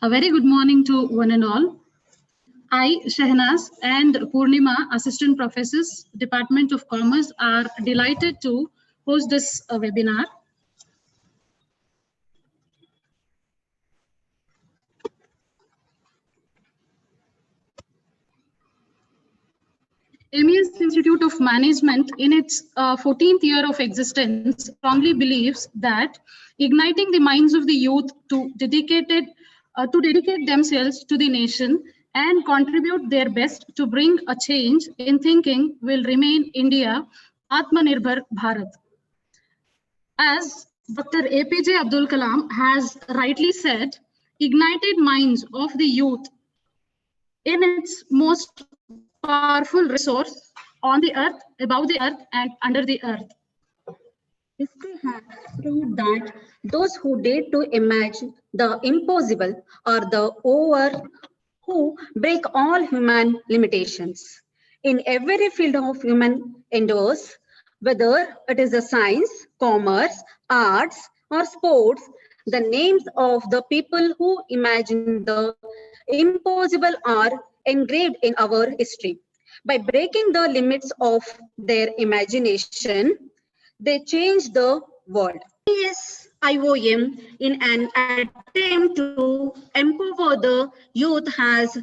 A very good morning to one and all. I, Shehnaz, and Purnima, Assistant Professors, Department of Commerce, are delighted to host this webinar. MES Institute of Management, in its 14th year of existence, strongly believes that igniting the minds of the youth to dedicate themselves to the nation and contribute their best to bring a change in thinking will remain India Atmanirbhar Bharat. As Dr. APJ Abdul Kalam has rightly said, ignited minds of the youth in its most powerful resource on the earth, above the earth, and under the earth. History has proved that those who dare to imagine the impossible are the who break all human limitations. In every field of human endeavors, whether it is a science, commerce, arts, or sports, the names of the people who imagine the impossible are engraved in our history. By breaking the limits of their imagination, they change the world. MES IOM, in an attempt to empower the youth, has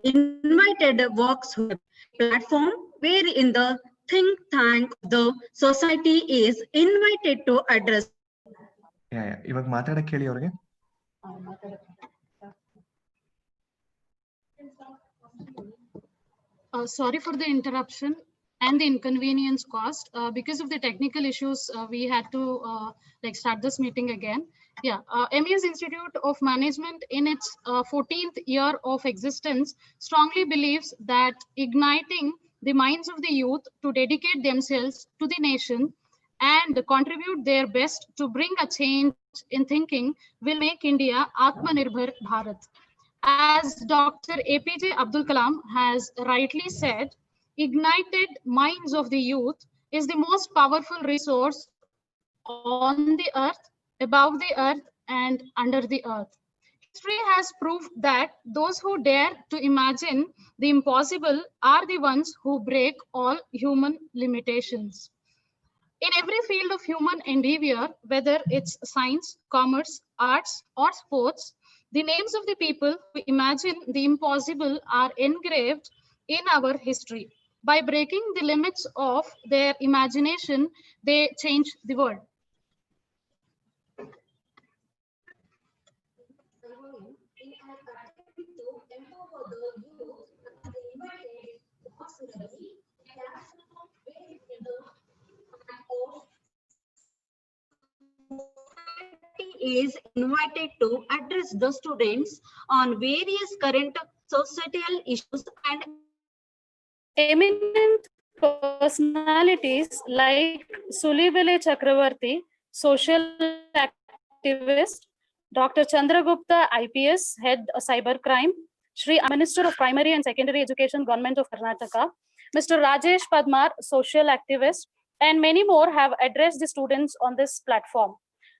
invited Voxweb, a platform wherein the think tank of the society is invited to address. ಇವಾಗ ಮಾತಾಡಕ್ಕೆ ಹೇಳಿ ಅವರಿಗೆ. Sorry for the interruption and the inconvenience caused. Because of the technical issues, we had to start this meeting again. MES Institute of Management, in its 14th year of existence, strongly believes that igniting the minds of the youth to dedicate themselves to the nation and contribute their best to bring a change in thinking will make India Atmanirbhar Bharat. As Dr. APJ Abdul Kalam has rightly said, ignited minds of the youth is the most powerful resource on the earth, above the earth, and under the earth. History has proved that those who dare to imagine the impossible are the ones who break all human limitations. In every field of human endeavor, whether it's science, commerce, arts, or sports, the names of the people who imagine the impossible are engraved in our history. By breaking the limits of their imagination, they change the world. Is invited to address the students on various current societal issues and eminent personalities like Sulivele Chakravarti, social activist, Dr. Chandragupta, IPS, head cybercrime, Shri Minister of Primary and Secondary Education, Government of Karnataka, Mr. Rajesh Padmar, social activist, and many more have addressed the students on this platform.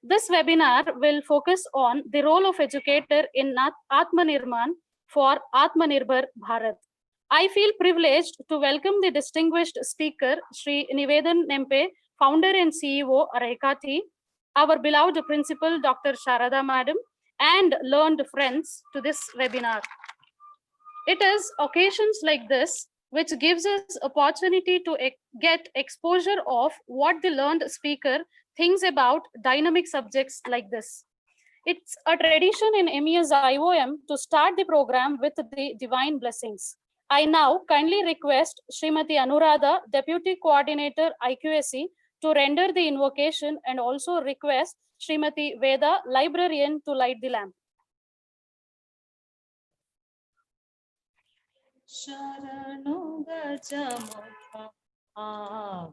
This webinar will focus on the role of educator in Atmanirman for Atmanirbhar Bharat. I feel privileged to welcome the distinguished speaker, Shri Nivedan Nempe, founder and CEO, Araikati, our beloved principal, Dr. Sharada Madam, and learned friends to this webinar. It is occasions like this which gives us opportunity to get exposure of what the learned speaker thinks about dynamic subjects like this. It's a tradition in MES IOM to start the program with the divine blessings. I now kindly request Srimati Anuradha, Deputy Coordinator IQSC, to render the invocation and also request Srimati Veda, Librarian, to light the lamp. Sharanu Gajamukha Aghurahana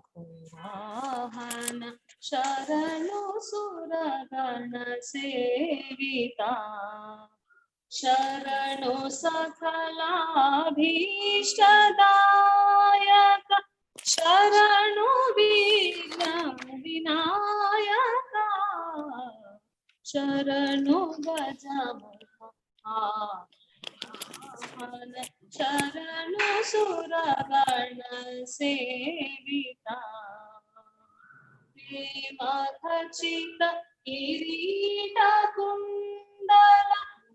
Sharanu Suragana Sevita Sharanu Sakala Bhishtadayaka Sharanu Vigna Vinayaka Sharanu Gajamukha आवाहन शरणु सुरगण सेविता प्रेम खचित किरीट कुंडल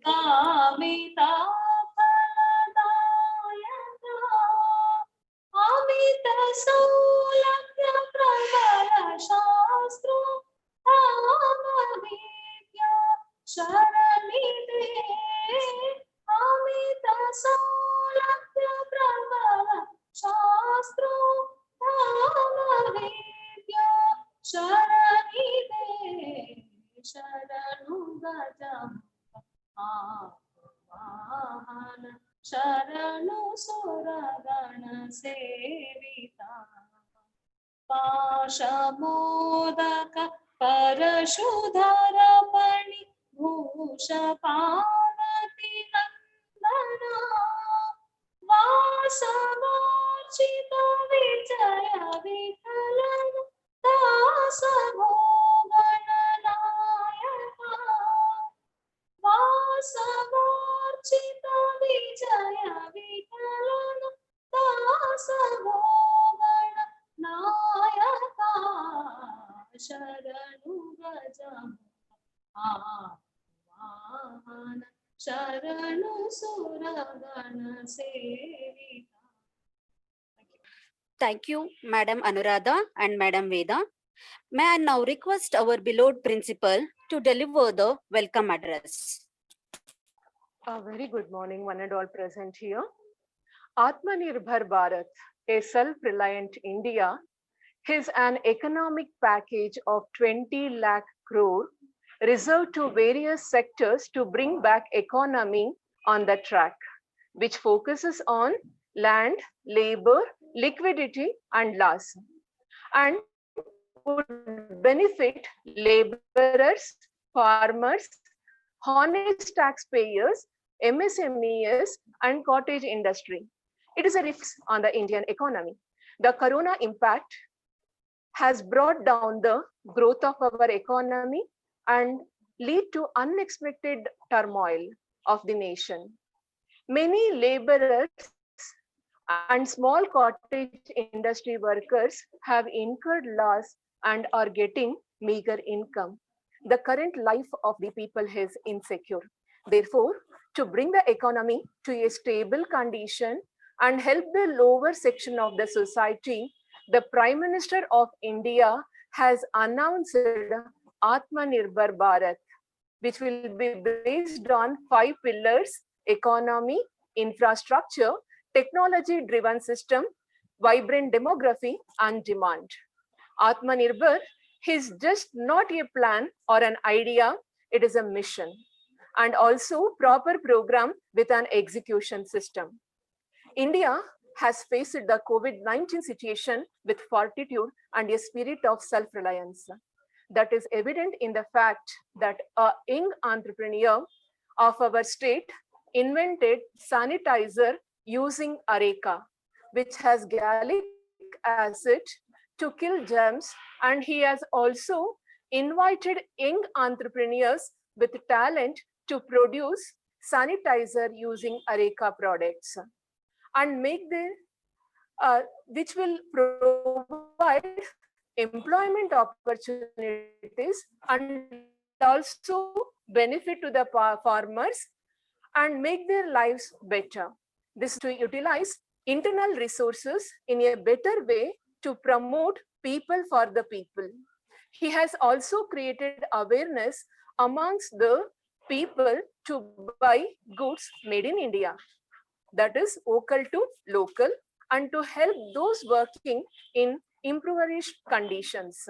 कामिता फलदायका अमित सौलभ्य प्रबल शास्त्रो धामविद्या शरणिते अमित सौलभ्य प्रबल शास्त्रो धामविद्या शरणिते शरणु गजम आवाहन शरणु सुरगण सेविता पाशमोदक परशुधर पणि भूष पार्वती नंदना वासवोर्चित विजय विठलन दास भोगन नायका वासवोर्चित विजय विठलन दास भोगन नायका शरणु गजम आवाहन शरणु सुरगण सेविता. Thank you, Madam Anuradha and Madam Veda. May I now request our beloved principal to deliver the welcome address. A very good morning, one and all present here. Atmanirbhar Bharat, a self-reliant India, is an economic package of 20 lakh crore reserved to various sectors to bring back economy on the track, which focuses on land, labor, liquidity, and loss, and would benefit laborers, farmers, honest taxpayers, MSMEs, and cottage industry. It is a risk on the Indian economy. The corona impact has brought down the growth of our economy and lead to unexpected turmoil of the nation. Many laborers and small cottage industry workers have incurred loss and are getting meager income. The current life of the people is insecure. Therefore, to bring the economy to a stable condition and help the lower section of the society, the Prime Minister of India has announced Atmanirbhar Bharat, which will be based on 5 pillars: economy, infrastructure, technology-driven system, vibrant demography, and demand. Atmanirbhar is just not a plan or an idea, it is a mission, and also proper program with an execution system. India has faced the COVID-19 situation with fortitude and a spirit of self-reliance. That is evident in the fact that a young entrepreneur of our state invented sanitizer using areca, which has gallic acid to kill germs, and he has also invited young entrepreneurs with talent to produce sanitizer using areca products and make the which will provide employment opportunities and also benefit to the farmers and make their lives better. This is to utilize internal resources in a better way to promote people for the people. He has also created awareness amongst the people to buy goods made in India. That is vocal to local, and to help those working in impoverished conditions.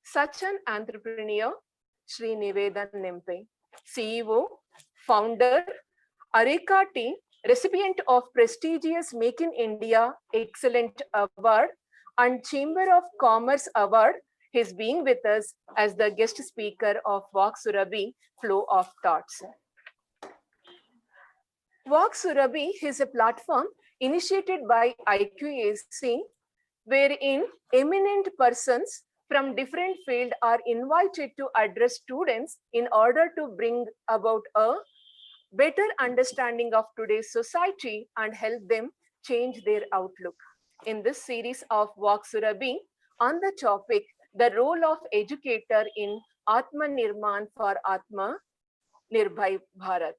Such an entrepreneur, Sri Nivedan Nempe, CEO, founder, Areca Tea, recipient of prestigious Make in India Excellent Award and Chamber of Commerce Award, is being with us as the guest speaker of Vak Surabhi Flow of Thoughts. Vak Surabhi is a platform initiated by IQAC, wherein eminent persons from different fields are invited to address students in order to bring about a better understanding of today's society and help them change their outlook. In this series of Walk Surabhi on the topic, the role of educator in Atma Nirman for Atma Nirbhar Bharat.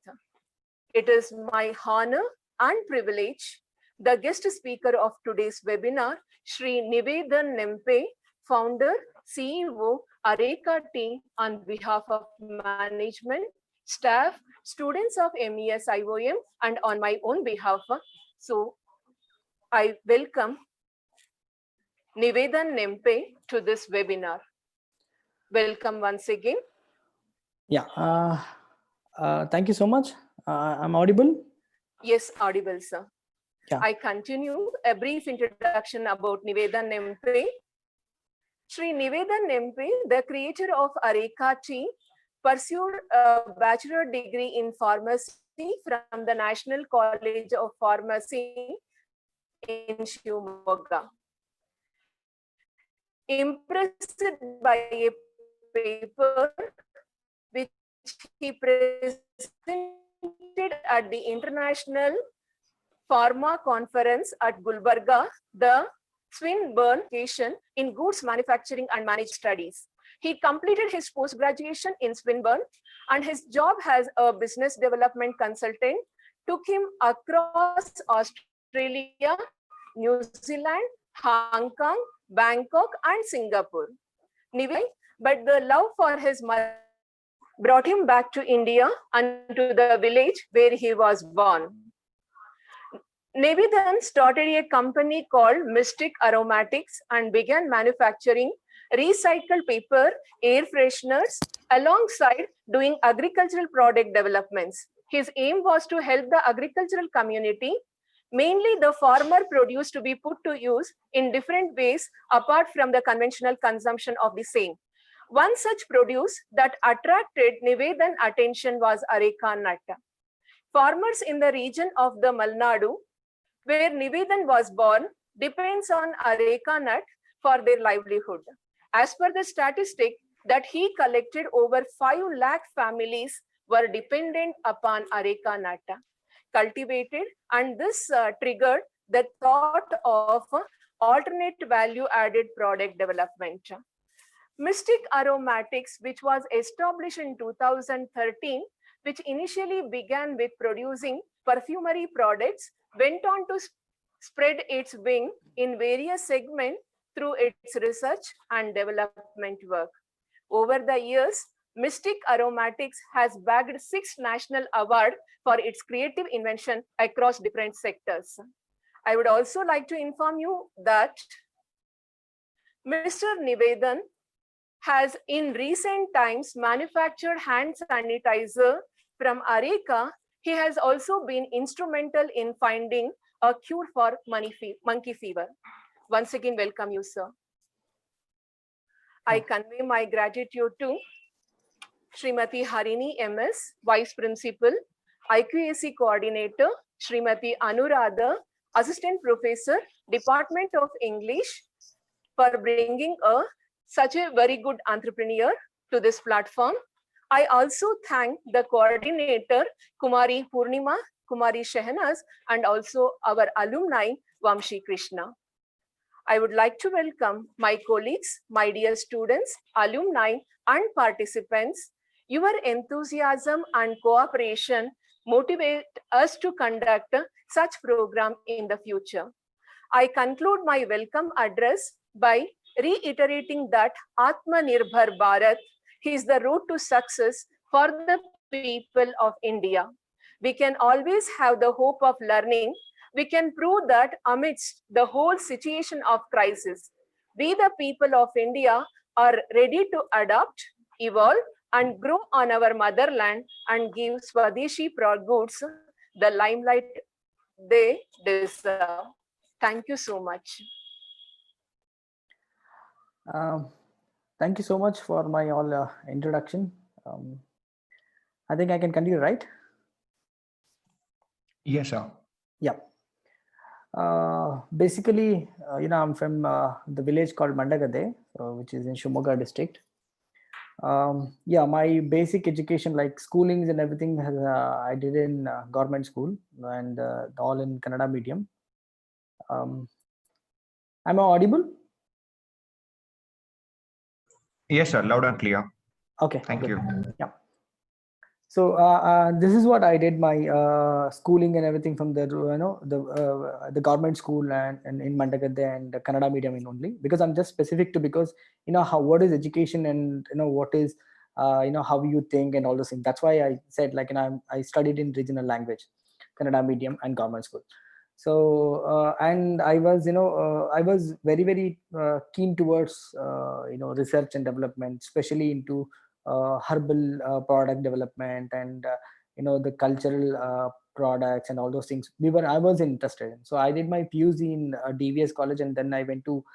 It is my honor and privilege, the guest speaker of today's webinar, Shri Nivedan Nempe, founder, CEO, Areka team, on behalf of management, staff, students of MES IOM, and on my own behalf. So I welcome Nivedan Nempe to this webinar. Welcome once again. Yeah, thank you so much. I'm audible? Yes, audible, sir. Yeah. I continue a brief introduction about Nivedan Nempe. Shri Nivedan Nempe, the creator of Areka Tea, pursued a bachelor degree in pharmacy from the National College of Pharmacy in Shivamogga. Impressed by a paper which he presented at the International Pharma Conference at Gulbarga, the Swinburne Education in Goods Manufacturing and Managed Studies. He completed his post-graduation in Swinburne, and his job as a business development consultant took him across Australia, New Zealand, Hong Kong, Bangkok, and Singapore. But the love for his mother brought him back to India and to the village where he was born. Nivedan started a company called Mystic Aromatics and began manufacturing recycled paper, air fresheners, alongside doing agricultural product developments. His aim was to help the agricultural community, mainly the farmer produce, to be put to use in different ways apart from the conventional consumption of the same. One such produce that attracted Nivedan's attention was Areka nut. Farmers in the region of the Malnadu, where Nivedan was born, depends on Areka nut for their livelihood. As per the statistic that he collected, over 5 lakh families were dependent upon Areka nut cultivated, and this triggered the thought of alternate value-added product development. Mystic Aromatics, which was established in 2013, which initially began with producing perfumery products, went on to spread its wing in various segments through its research and development work. Over the years, Mystic Aromatics has bagged 6 national awards for its creative invention across different sectors. I would also like to inform you that Mr. Nivedan has in recent times manufactured hand sanitizer from Areka. He has also been instrumental in finding a cure for monkey fever. Once again, welcome you, sir. I convey my gratitude to Srimati Harini MS, Vice Principal, IQAC Coordinator, Srimati Anuradha, Assistant Professor, Department of English, for bringing such a very good entrepreneur to this platform. I also thank the coordinator, Kumari Purnima, Kumari Shehnaz, and also our alumni, Vamshi Krishna. I would like to welcome my colleagues, my dear students, alumni, and participants. Your enthusiasm and cooperation motivate us to conduct such program in the future. I conclude my welcome address by reiterating that Atma Nirbhar Bharat is the road to success for the people of India. We can always have the hope of learning. We can prove that amidst the whole situation of crisis, we the people of India are ready to adapt, evolve, and grow on our motherland and give Swadeshi goods the limelight they deserve. Thank you so much. Thank you so much for my introduction. I think I can continue, right? Yes, sir. Yeah. Basically, I'm from the village called Mandagade, which is in Shimoga district. Yeah, my basic education, like schoolings and everything, has I did in government school, and all in Kannada medium. Am I audible? Yes, sir. Loud and clear. Okay, Thank good. you. Yeah. So this is what I did my schooling and everything from the the government school and in Mandagadde and Kannada medium in only, because I'm just specific to, because how what is education and what is how you think and all those things. That's why I said, like, I studied in regional language, Kannada medium and government school. So and I was I was very keen towards research and development, especially into herbal product development and the cultural products and all those things. I was interested in. So I did my PUC in DVS college, and then I went to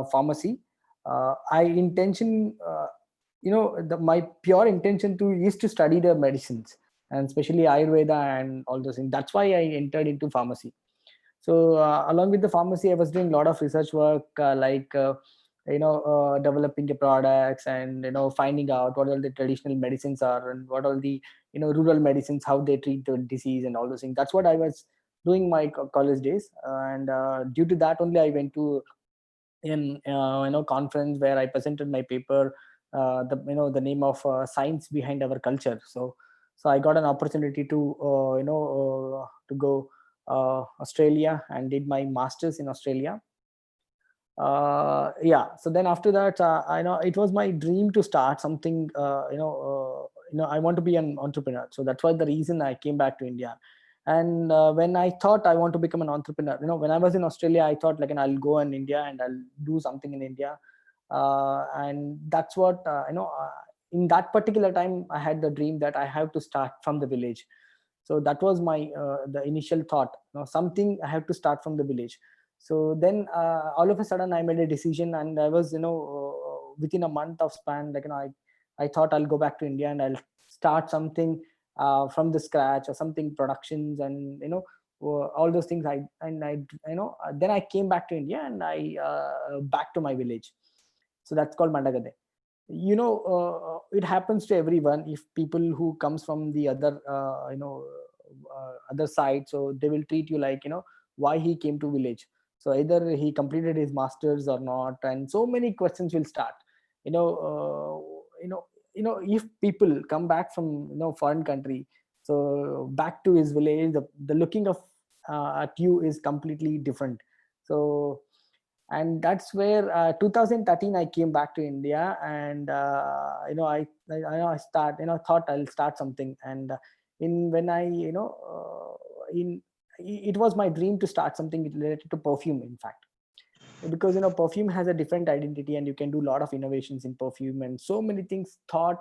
pharmacy. I intention my pure intention is to study the medicines, and especially Ayurveda and all those things. That's why I entered into pharmacy. So along with the pharmacy, I was doing a lot of research work, developing the products, and finding out what all the traditional medicines are, and what all the rural medicines, how they treat the disease and all those things. That's what I was doing my college days, and due to that only I went to in conference where I presented my paper, the name of science behind our culture. So I got an opportunity to to go Australia, and did my masters in Australia. Yeah, so then after that, I know it was my dream to start something. I want to be an entrepreneur, so that's why the reason I came back to India. And when I thought I want to become an entrepreneur, when I was in Australia, I thought, like, I'll go in India and I'll do something in India. And that's what in that particular time I had the dream that I have to start from the village. So that was my the initial thought, something I have to start from the village. So then all of a sudden I made a decision, and I was within a month of span, like, I thought I'll go back to India and I'll start something from the scratch, or something productions, and all those things. Then I came back to India, and I back to my village. So that's called Mandagade. It happens to everyone. If people who comes from the other other side, so they will treat you like, why he came to village. So either he completed his masters or not, and so many questions will start. If people come back from foreign country, so back to his village, the looking of at you is completely different. So, and that's where 2013 I came back to India, and I start thought I'll start something. And in when I in it was my dream to start something related to perfume, in fact, because perfume has a different identity, and you can do a lot of innovations in perfume, and so many things I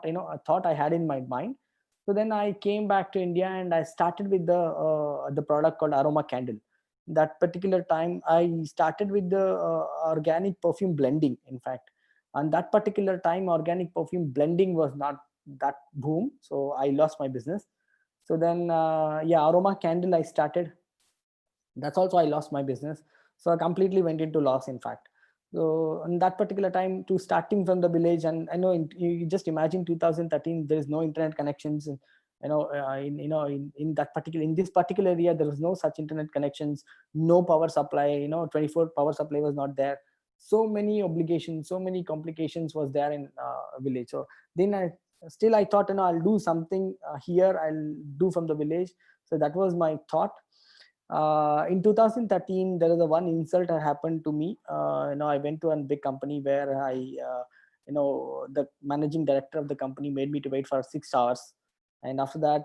thought I had in my mind. So then I came back to India, and I started with the product called Aroma Candle. That particular time I started with the organic perfume blending, in fact. And that particular time organic perfume blending was not that boom, so I lost my business. So then yeah, Aroma Candle I started. That's also I lost my business. So I completely went into loss, in fact. So in that particular time, to starting from the village, and I know you just imagine 2013, there is no internet connections. And in that particular, in this particular area, there was no such internet connections, no power supply, 24 power supply was not there. So many obligations, so many complications was there in village. So then I thought, I'll do something here, I'll do from the village. So that was my thought. In 2013, there was a one insult that happened to me. I went to a big company where the managing director of the company made me to wait for 6 hours. And after that,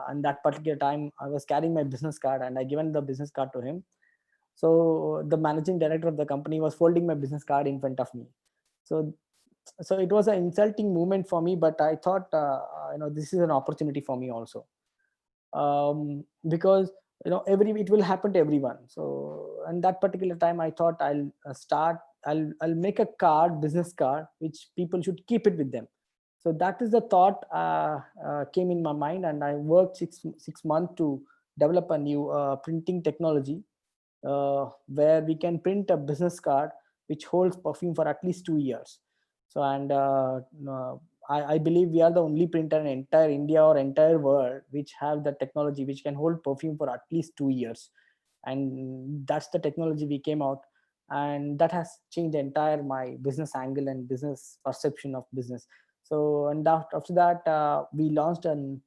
on that particular time, I was carrying my business card, and I given the business card to him. So the managing director of the company was folding my business card in front of me. So it was an insulting moment for me, but I thought, this is an opportunity for me also. Because it will happen to everyone. So and that particular time I thought I'll make a business card which people should keep it with them. So that is the thought came in my mind, and I worked six months to develop a new printing technology where we can print a business card which holds perfume for at least 2 years. So and I believe we are the only printer in entire India or entire world which have the technology which can hold perfume for at least 2 years. And that's the technology we came out, and that has changed entire my business angle and business perception of business. So, and after that, we launched an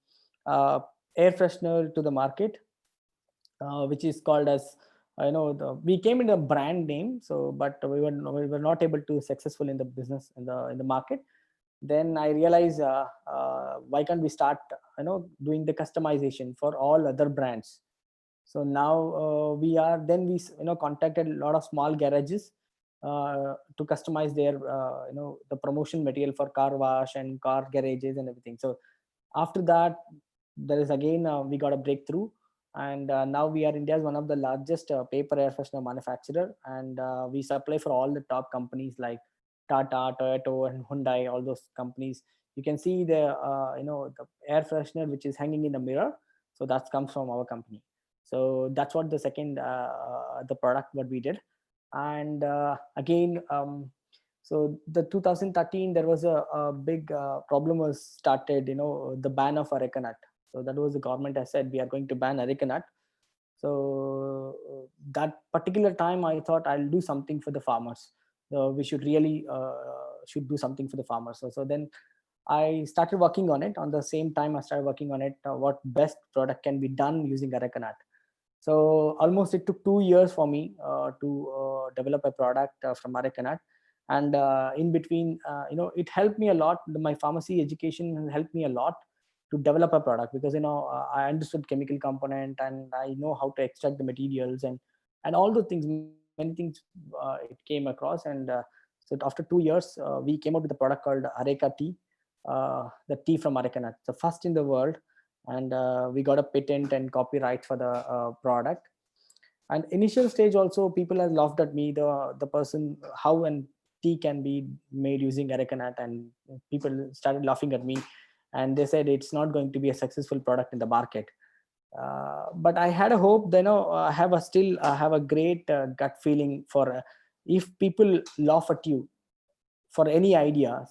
air freshener to the market, which is called as we came in a brand name, so but we were not able to successful in the business in the market. Then I realized, why can't we start doing the customization for all other brands. So now we contacted a lot of small garages to customize their the promotion material for car wash and car garages and everything. So after that, there is again we got a breakthrough, and now we are India's one of the largest paper air freshener manufacturer, and we supply for all the top companies like Tata, Toyota, and Hyundai. All those companies, you can see the the air freshener which is hanging in the mirror. So that comes from our company. So that's what the second the product what we did. And again, so the 2013 there was a big problem was started, the ban of areca nut. So that was the government has said we are going to ban areca nut. So that particular time I thought I'll do something for the farmers. We should really should do something for the farmers. So then I started working on it. On the same time I started working on it, what best product can be done using areca nut. So almost it took 2 years for me to develop a product from areca nut. And in between, it helped me a lot. My pharmacy education helped me a lot to develop a product, because I understood chemical component, and I know how to extract the materials and all the things, many things it came across. And so after 2 years, we came out with a product called Areca tea, the tea from areca nut, the first in the world. And we got a patent and copyright for the product. And initial stage also, people have laughed at me, the person, how and tea can be made using areca nut, and people started laughing at me, and they said it's not going to be a successful product in the market. But I had a hope. I have a great gut feeling for if people laugh at you for any ideas,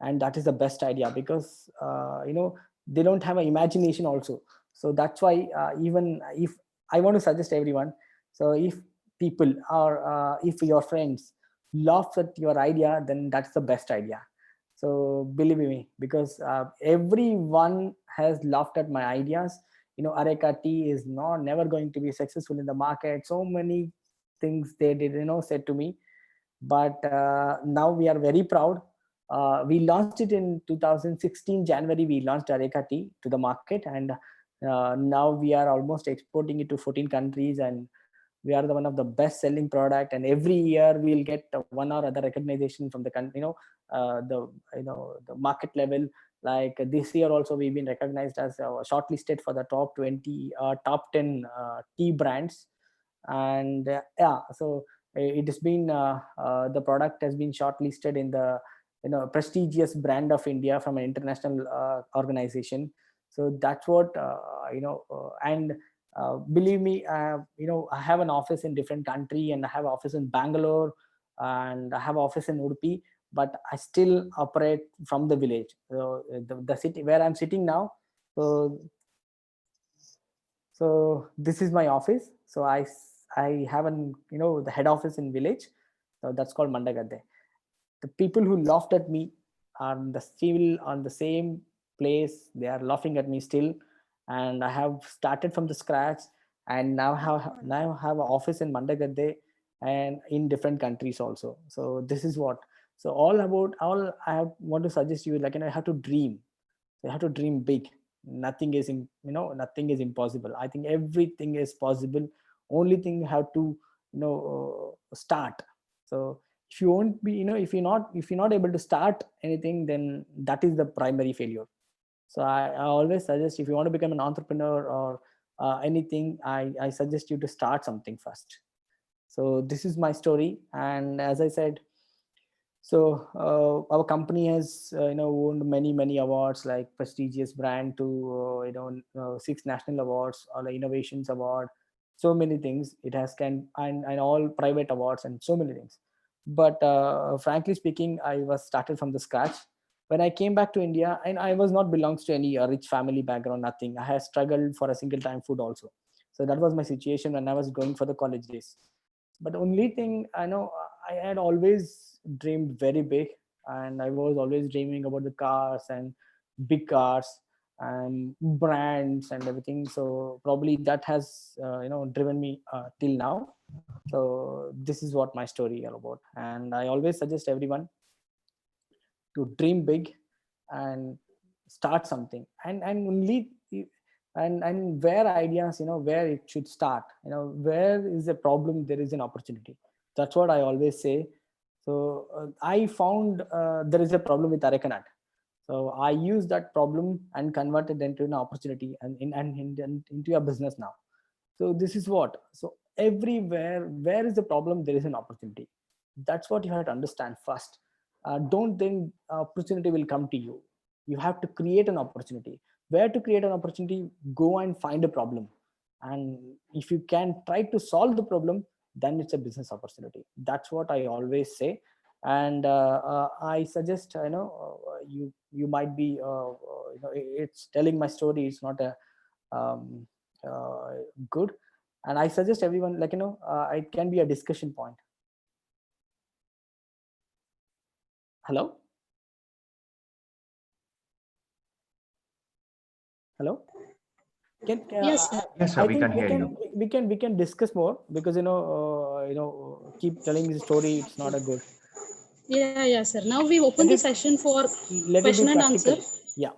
and that is the best idea, because they don't have an imagination also. So that's why even if I want to suggest everyone, so if people or if your friends laugh at your idea, then that's the best idea. So believe me, because everyone has laughed at my ideas. Areca tea is never going to be successful in the market. So many things they did said to me. But now we are very proud. We launched it in 2016 January. We launched Areca tea to the market, and now we are almost exporting it to 14 countries, and we are the one of the best selling product. And every year we'll get one or other recognition from the country, the market level. Like this year also, we've been recognized as shortlisted for the top 20, top 10 tea brands. And so it has been the product has been shortlisted in the prestigious brand of India from an international organization. So that's what and believe me, I have an office in different country, and I have an office in Bangalore, and I have an office in Udupi, but I still operate from the village. So the city where I'm sitting now, so this is my office. So I have the head office in village. So that's called Mandagadde. The people who laughed at me are still on the same place. They are laughing at me still. And I have started from the scratch, and now have an office in Mandagadde and in different countries also. So this is what. So all I want to suggest you, like, I have to dream. You have to dream big. Nothing is nothing is impossible. I think everything is possible. Only thing you have to start. So if you won't be if you're not able to start anything, then that is the primary failure. So I always suggest, if you want to become an entrepreneur or anything, I suggest you to start something first. So this is my story. And as I said, so our company has won many awards, like prestigious brand to 6 national awards, or innovations award, so many things it has, and all private awards and so many things. But frankly speaking, I was started from the scratch. when I came back to India, and I was not belongs to any rich family background, nothing. I had struggled for a single time food also. So that was my situation when I was going for the college days. But only thing I know, I had always dreamed very big, and I was always dreaming about the cars and big cars and brands and everything. So probably that has driven me till now. So this is what my story all about, and I always suggest everyone to dream big and start something, and only and where ideas, where it should start, where is a problem, there is an opportunity. That's what I always say. So I found there is a problem with arecanut. So I use that problem and converted into an opportunity and into a business now. So this is what, so everywhere where is the problem, there is an opportunity. That's what you have to understand first. Don't think opportunity will come to you. You have to create an opportunity. Where to create an opportunity? Go and find a problem, and if you can try to solve the problem, then it's a business opportunity. That's what I always say. And I suggest, you might be it's telling my story, it's not a um, good, and I suggest everyone, it can be a discussion point. Hello. Yes, sir. Yes, sir, I we think can hear you. we can discuss more, because keep telling me the story, it's not a good. Yeah, sir. Now we open the session for Let it be question and answer. practical. Yeah.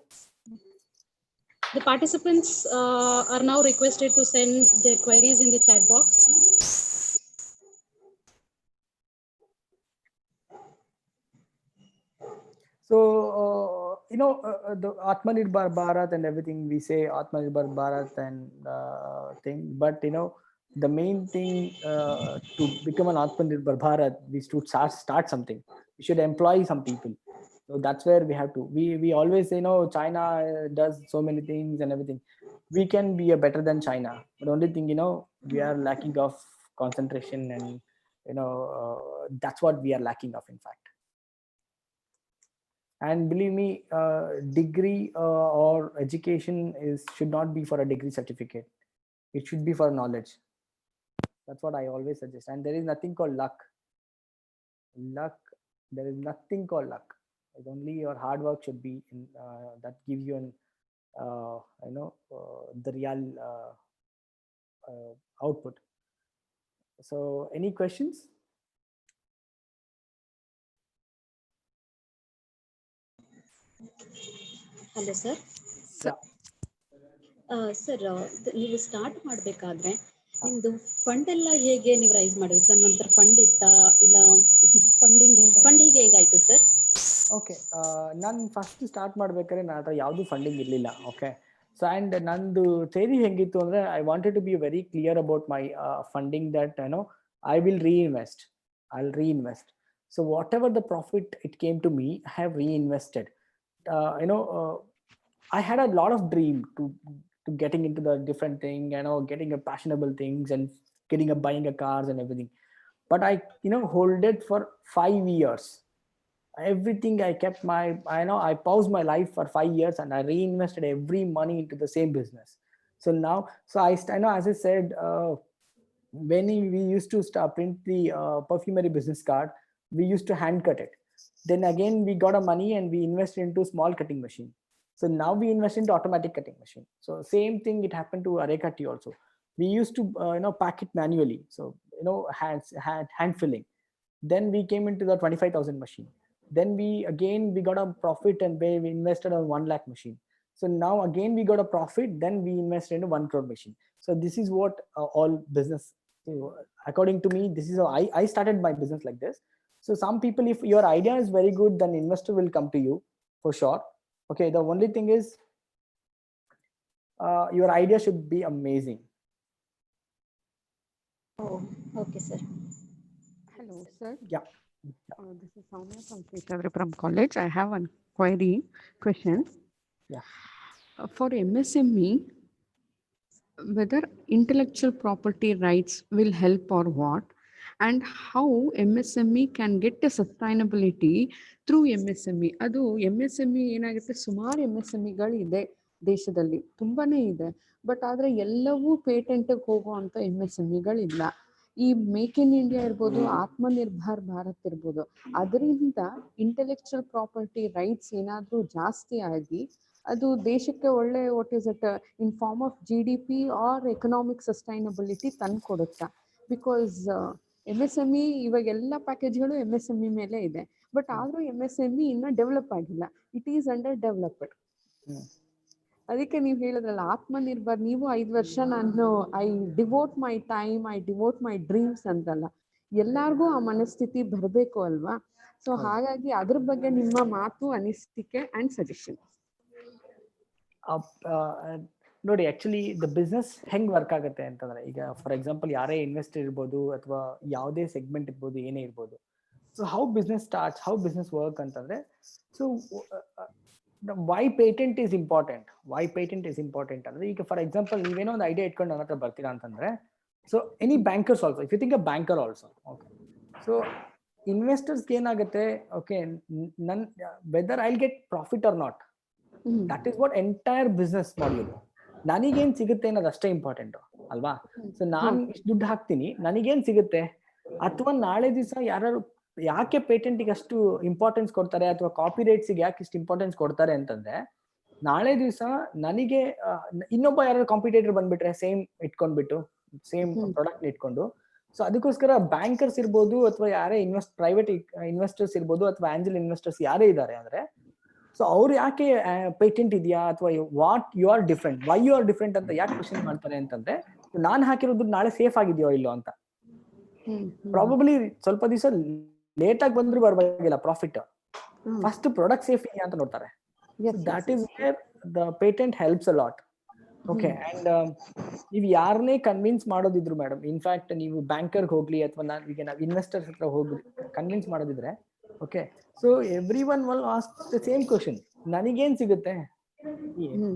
The participants are now requested to send their queries in the chat box. So the Atmanirbhar Bharat and everything, we say Atmanirbhar Bharat and thing, but the main thing to become an Atmanirbhar Bharat, we should start something. We should employ some people. So that's where we have to. We always say, China does so many things and everything. We can be a better than China, but only thing, we are lacking of concentration, and that's what we are lacking of, in fact. And believe me, degree or education should not be for a degree certificate. It should be for knowledge. That's what I always suggest. And there is nothing called luck. There is nothing called luck. It's only your hard work should be in, that gives you an the real output. So any questions? Hello sir. Sir, ನೀವು start ಮಾಡಬೇಕಾದ್ರೆ ನಿಮ್ದು fund ಎಲ್ಲ ಹೇಗೆ ನೀವು rice ಮಾಡಿದ್ರಿ sir? ನಂತರ fund ಇತ್ತಾ ಇಲ್ಲ ಫಂಡ್ ಹೇಗಾಯ್ತು ಸರ್? ಓಕೆ, ನಾನು ಫಸ್ಟ್ ಸ್ಟಾರ್ಟ್ ಮಾಡ್ಬೇಕಾದ್ರೆ ನನ್ನ ಹತ್ರ ಯಾವುದು ಫಂಡಿಂಗ್ ಇರಲಿಲ್ಲ. ಓಕೆ, ಸೊ ಆ್ಯಂಡ್ ನಂದು ಥಿಯರಿ ಹೆಂಗಿತ್ತು ಅಂದರೆ, I wanted to be very clear about my funding, that I will reinvest. I'll reinvest. So whatever the profit it came to me, I have reinvested. I had a lot of dream to getting into the different thing, getting a fashionable things and buying a cars and everything. But I hold it for 5 years. Everything I kept I paused my life for 5 years, and I reinvested every money into the same business. So now, as I said, when we used to print the perfumery business card, we used to hand cut it. Then again, we got a money and we invested into small cutting machine. So now we invest into automatic cutting machine. So same thing, it happened to Areca tea also. We used to pack it manually. So hand filling. Then we came into the 25,000 machine. Then we got a profit, and we invested on 1 lakh machine. So now again we got a profit. Then we invested into 1 crore machine. So this is what all business. According to me, this is how I started my business like this. So some people, if your idea is very good, then investor will come to you for sure. Okay, the only thing is your idea should be amazing. Oh, okay, sir. Hello, sir. Yeah. This is Soumya from Srikakulam College. I have one question. Yeah. For MSME, whether intellectual property rights will help or what, and how MSME can get a sustainability through MSME. ಅದು MSME ಏನಾಗುತ್ತೆ, ಸುಮಾರು MSMEಗಳಿದೆ ದೇಶದಲ್ಲಿ, ತುಂಬಾನೇ ಇದೆ. But ಆದ್ರೆ ಎಲ್ಲವೂ ಪೇಟೆಂಟ್ಗೆ ಹೋಗುವಂತ MSMEಗಳಿಲ್ಲ. ಈ ಮೇಕ್ ಇನ್ ಇಂಡಿಯಾ ಇರ್ಬೋದು, ಆತ್ಮನಿರ್ಭರ್ ಭಾರತ್ ಇರ್ಬೋದು, ಅದರಿಂದ ಇಂಟೆಲೆಕ್ಚುಯಲ್ ಪ್ರಾಪರ್ಟಿ ರೈಟ್ಸ್ ಏನಾದ್ರೂ ಜಾಸ್ತಿ ಆಗಿ ಅದು ದೇಶಕ್ಕೆ ಒಳ್ಳೆ what is it in form of GDP or economic sustainability ತಂದು ಕೊಡುತ್ತಾ. ಬಿಕಾಸ್ MSME ಇವಾಗ ಎಲ್ಲ ಪ್ಯಾಕೇಜ್ಗಳು MSME ಮೇಲೆ ಇದೆ. ಬಟ್ ಆದ್ರೂ MSME ಇನ್ನ ಡೆವಲಪ್ ಆಗಿಲ್ಲ, ಇಟ್ ಈಸ್ ಅಂಡರ್ ಡೆವಲಪ್ಡ್. ಅದಕ್ಕೆ ನೀವು ಹೇಳಿದ್ರಲ್ಲ ಆತ್ಮನಿರ್ಭರ್, ನೀವು 5 ವರ್ಷ ನಾನು I devote my time, I devote my dreams ಅಂತಲ್ಲ, ಎಲ್ಲಾರ್ಗೂ ಆ ಮನಸ್ಥಿತಿ ಬರಬೇಕು ಅಲ್ವಾ? ಸೊ ಹಾಗಾಗಿ ಅದ್ರ ಬಗ್ಗೆ ನಿಮ್ಮ ಮಾತು, ಅನಿಸಿಕೆ ಅಂಡ್ ಸಜೆಷನ್. ನೋಡಿ, ಆಕ್ಚುಲಿ ದ ಬಿಸ್ನೆಸ್ ಹೆಂಗ್ ವರ್ಕ್ ಆಗುತ್ತೆ ಅಂತಂದ್ರೆ, ಈಗ ಫಾರ್ ಎಕ್ಸಾಂಪಲ್ ಯಾರೇ ಇನ್ವೆಸ್ಟರ್ ಇರ್ಬೋದು ಅಥವಾ ಯಾವುದೇ ಸೆಗ್ಮೆಂಟ್ ಇರ್ಬೋದು, ಏನೇ ಇರ್ಬೋದು. So how business starts, how business work ಅಂತಂದ್ರೆ, so why patent is important. Why patent is important ಅಂದ್ರೆ, ಈಗ ಫಾರ್ ಎಕ್ಸಾಂಪಲ್ ನೀವೇನೋ ಒಂದು ಐಡಿಯಾ ಇಟ್ಕೊಂಡು ನನ್ನ ಹತ್ರ ಬರ್ತೀರಾ ಅಂತಂದ್ರೆ, so any bankers also, if you think a banker also, okay, so investors ಏನಾಗುತ್ತೆ, ಓಕೆ, ನನ್ whether I get profit or not, that is what entire business module. ನನಗೇನ್ ಸಿಗುತ್ತೆ ಅನ್ನೋದು ಅಷ್ಟೇ ಇಂಪಾರ್ಟೆಂಟ್ ಅಲ್ವಾ? ಸೊ ನಾನು ಇಷ್ಟು ದುಡ್ಡು ಹಾಕ್ತೀನಿ, ನನಗೇನ್ ಸಿಗುತ್ತೆ, ಅಥವಾ ನಾಳೆ ದಿವಸ ಯಾರು ಯಾಕೆ ಪೇಟೆಂಟ್ಗೆ ಅಷ್ಟು ಇಂಪಾರ್ಟೆನ್ಸ್ ಕೊಡ್ತಾರೆ, ಅಥವಾ ಕಾಪಿ ರೈಟ್ಸ್ಗೆ ಯಾಕೆ ಇಷ್ಟು ಇಂಪಾರ್ಟೆನ್ಸ್ ಕೊಡ್ತಾರೆ ಅಂತಂದ್ರೆ, ನಾಳೆ ದಿವಸ ನನಗೆ ಇನ್ನೊಬ್ಬ ಯಾರು ಕಾಂಪಿಟೇಟರ್ ಬಂದ್ಬಿಟ್ರೆ ಸೇಮ್ ಇಟ್ಕೊಂಡ್ಬಿಟ್ಟು, ಸೇಮ್ ಪ್ರಾಡಕ್ಟ್ ಇಟ್ಕೊಂಡು, ಸೊ ಅದಕ್ಕೋಸ್ಕರ ಬ್ಯಾಂಕರ್ಸ್ ಇರ್ಬೋದು ಅಥವಾ ಯಾರೇ ಪ್ರೈವೇಟ್ ಇನ್ವೆಸ್ಟರ್ಸ್ ಇರ್ಬೋದು ಅಥವಾ ಆಂಜಲ್ ಇನ್ವೆಸ್ಟರ್ಸ್ ಯಾರೇ ಇದ್ದಾರೆ ಅಂದ್ರೆ, ಸೊ ಅವ್ರು ಯಾಕೆ ಪೇಟೆಂಟ್ ಇದೆಯಾ ಅಥವಾ what you are different, why you are different ಅಂತ ಯಾಕೆ ಕ್ವಶನ್ ಮಾಡ್ತಾರೆ ಅಂತಂದ್ರೆ, ನಾನ್ ಹಾಕಿರೋದು ನಾಳೆ ಸೇಫ್ ಆಗಿದೆಯೋ ಇಲ್ಲೋ ಅಂತ. ಪ್ರಾಬಬ್ಲಿ ಸ್ವಲ್ಪ ದಿವಸ ಲೇಟ್ ಆಗಿ ಬಂದ್ರು ಬರವಾಗಿಲ್ಲ ಪ್ರಾಫಿಟ್, ಫಸ್ಟ್ ಪ್ರಾಡಕ್ಟ್ ಸೇಫ್ ಇದೆಯಾ ಅಂತ ನೋಡ್ತಾರೆ. That is where the patent helps a lot. Okay, and ನೀವು ಯಾರನ್ನೇ ಕನ್ವಿನ್ಸ್ ಮಾಡೋದಿದ್ರು ಮೇಡಮ್, ಇನ್ಫ್ಯಾಕ್ಟ್ ನೀವು ಬ್ಯಾಂಕರ್ಗೆ ಹೋಗ್ಲಿ ಅಥವಾ ಈಗ ನಾವು ಇನ್ವೆಸ್ಟರ್ಸ್ ಹತ್ರ ಹೋಗ್ಲಿ ಕನ್ವಿನ್ಸ್ ಮಾಡೋದಿದ್ರೆ, okay, so every one will ask the same question, ನನಗೇನ್ ಸಿಗುತ್ತೆ?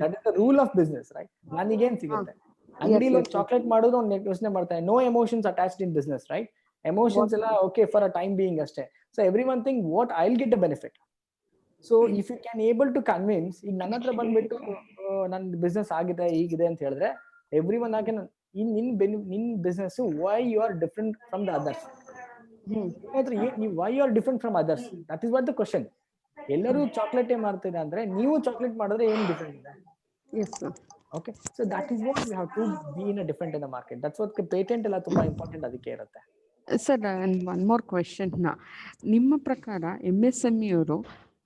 That is the rule of business, right? ನನಗೇನ್ ಸಿಗುತ್ತೆ? ಅಂಗಡಿಲಿ ಒಂದು ಚಾಕ್ಲೇಟ್ ಮಾಡೋದು ಒಂದು ಯೋಚನೆ ಮಾಡ್ತಾರೆ, no emotions attached in business, right? Emotions ಎಲ್ಲ okay for a time being ಅಷ್ಟೇ. So every one think what I will get a benefit. So if you can able to convince, ಈಗ ನನ್ನ ಹತ್ರ ಬಂದ್ಬಿಟ್ಟು ನನ್ ಬಿಸ್ನೆಸ್ ಆಗಿದೆ ಹೀಗಿದೆ ಅಂತ ಹೇಳಿದ್ರೆ, every one ask in business why you are different from the others, ನೀವು why you are different from others, that is what the question. ಎಲ್ಲರೂ ಚಾಕ್ಲೇಟೇ ಮಾಡ್ತಿದೆ ಅಂದ್ರೆ ನೀವು ಚಾಕ್ಲೇಟ್ ಮಾಡಿದ್ರೆ ಏನ್ ಡಿಫ್ರೆಂಟ್ ಇದೆ? Okay, so that is what we have to be in a different in the market. That's what patent ಎಲ್ಲ ತುಂಬಾ ಇಂಪಾರ್ಟೆಂಟ್ ಅದಕ್ಕೆ ಇರುತ್ತೆ. Sir, one more question. ನಿಮ್ಮ ಪ್ರಕಾರ MSME ಅವರು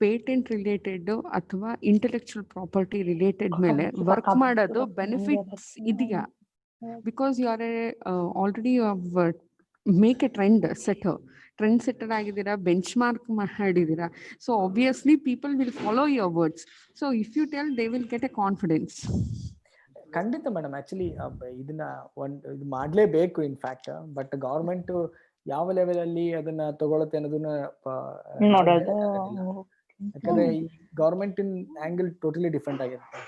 ಪೇಟೆಂಟ್ ರಿಲೇಟೆಡ್ ಅಥವಾ ಇಂಟೆಲೆಕ್ಚುಯಲ್ ಪ್ರಾಪರ್ಟಿ ರಿಲೇಟೆಡ್ ಮೇಲೆ ವರ್ಕ್ ಮಾಡೋದು ಬೆನಿಫಿಟ್ಸ್ ಇದೆಯಾ? Because you are already make a trend setter ಆಗಿದ್ದೀರಾ, ಬೆಂಚ್ ಮಾರ್ಕ್ ಮಾಡಿದ್ದೀರಾ. So obviously people will follow your words. So if you tell, they will get A confidence. ಖಂಡಿತ madam, actually ಇದನ್ನ ಇದು ಮಾಡ್ಲೇಬೇಕು in fact. But government ಯಾವ level ಅಲ್ಲಿ ಅದನ್ನ ತಗೊಳುತ್ತೆ ಅನ್ನೋದನ್ನ ಯಾಕಂದ್ರೆ ಈ ಗವರ್ಮೆಂಟ್ ಇನ್ ಆಂಗಲ್ ಟೋಟಲಿ ಡಿಫ್ರೆಂಟ್ ಆಗಿರುತ್ತೆ.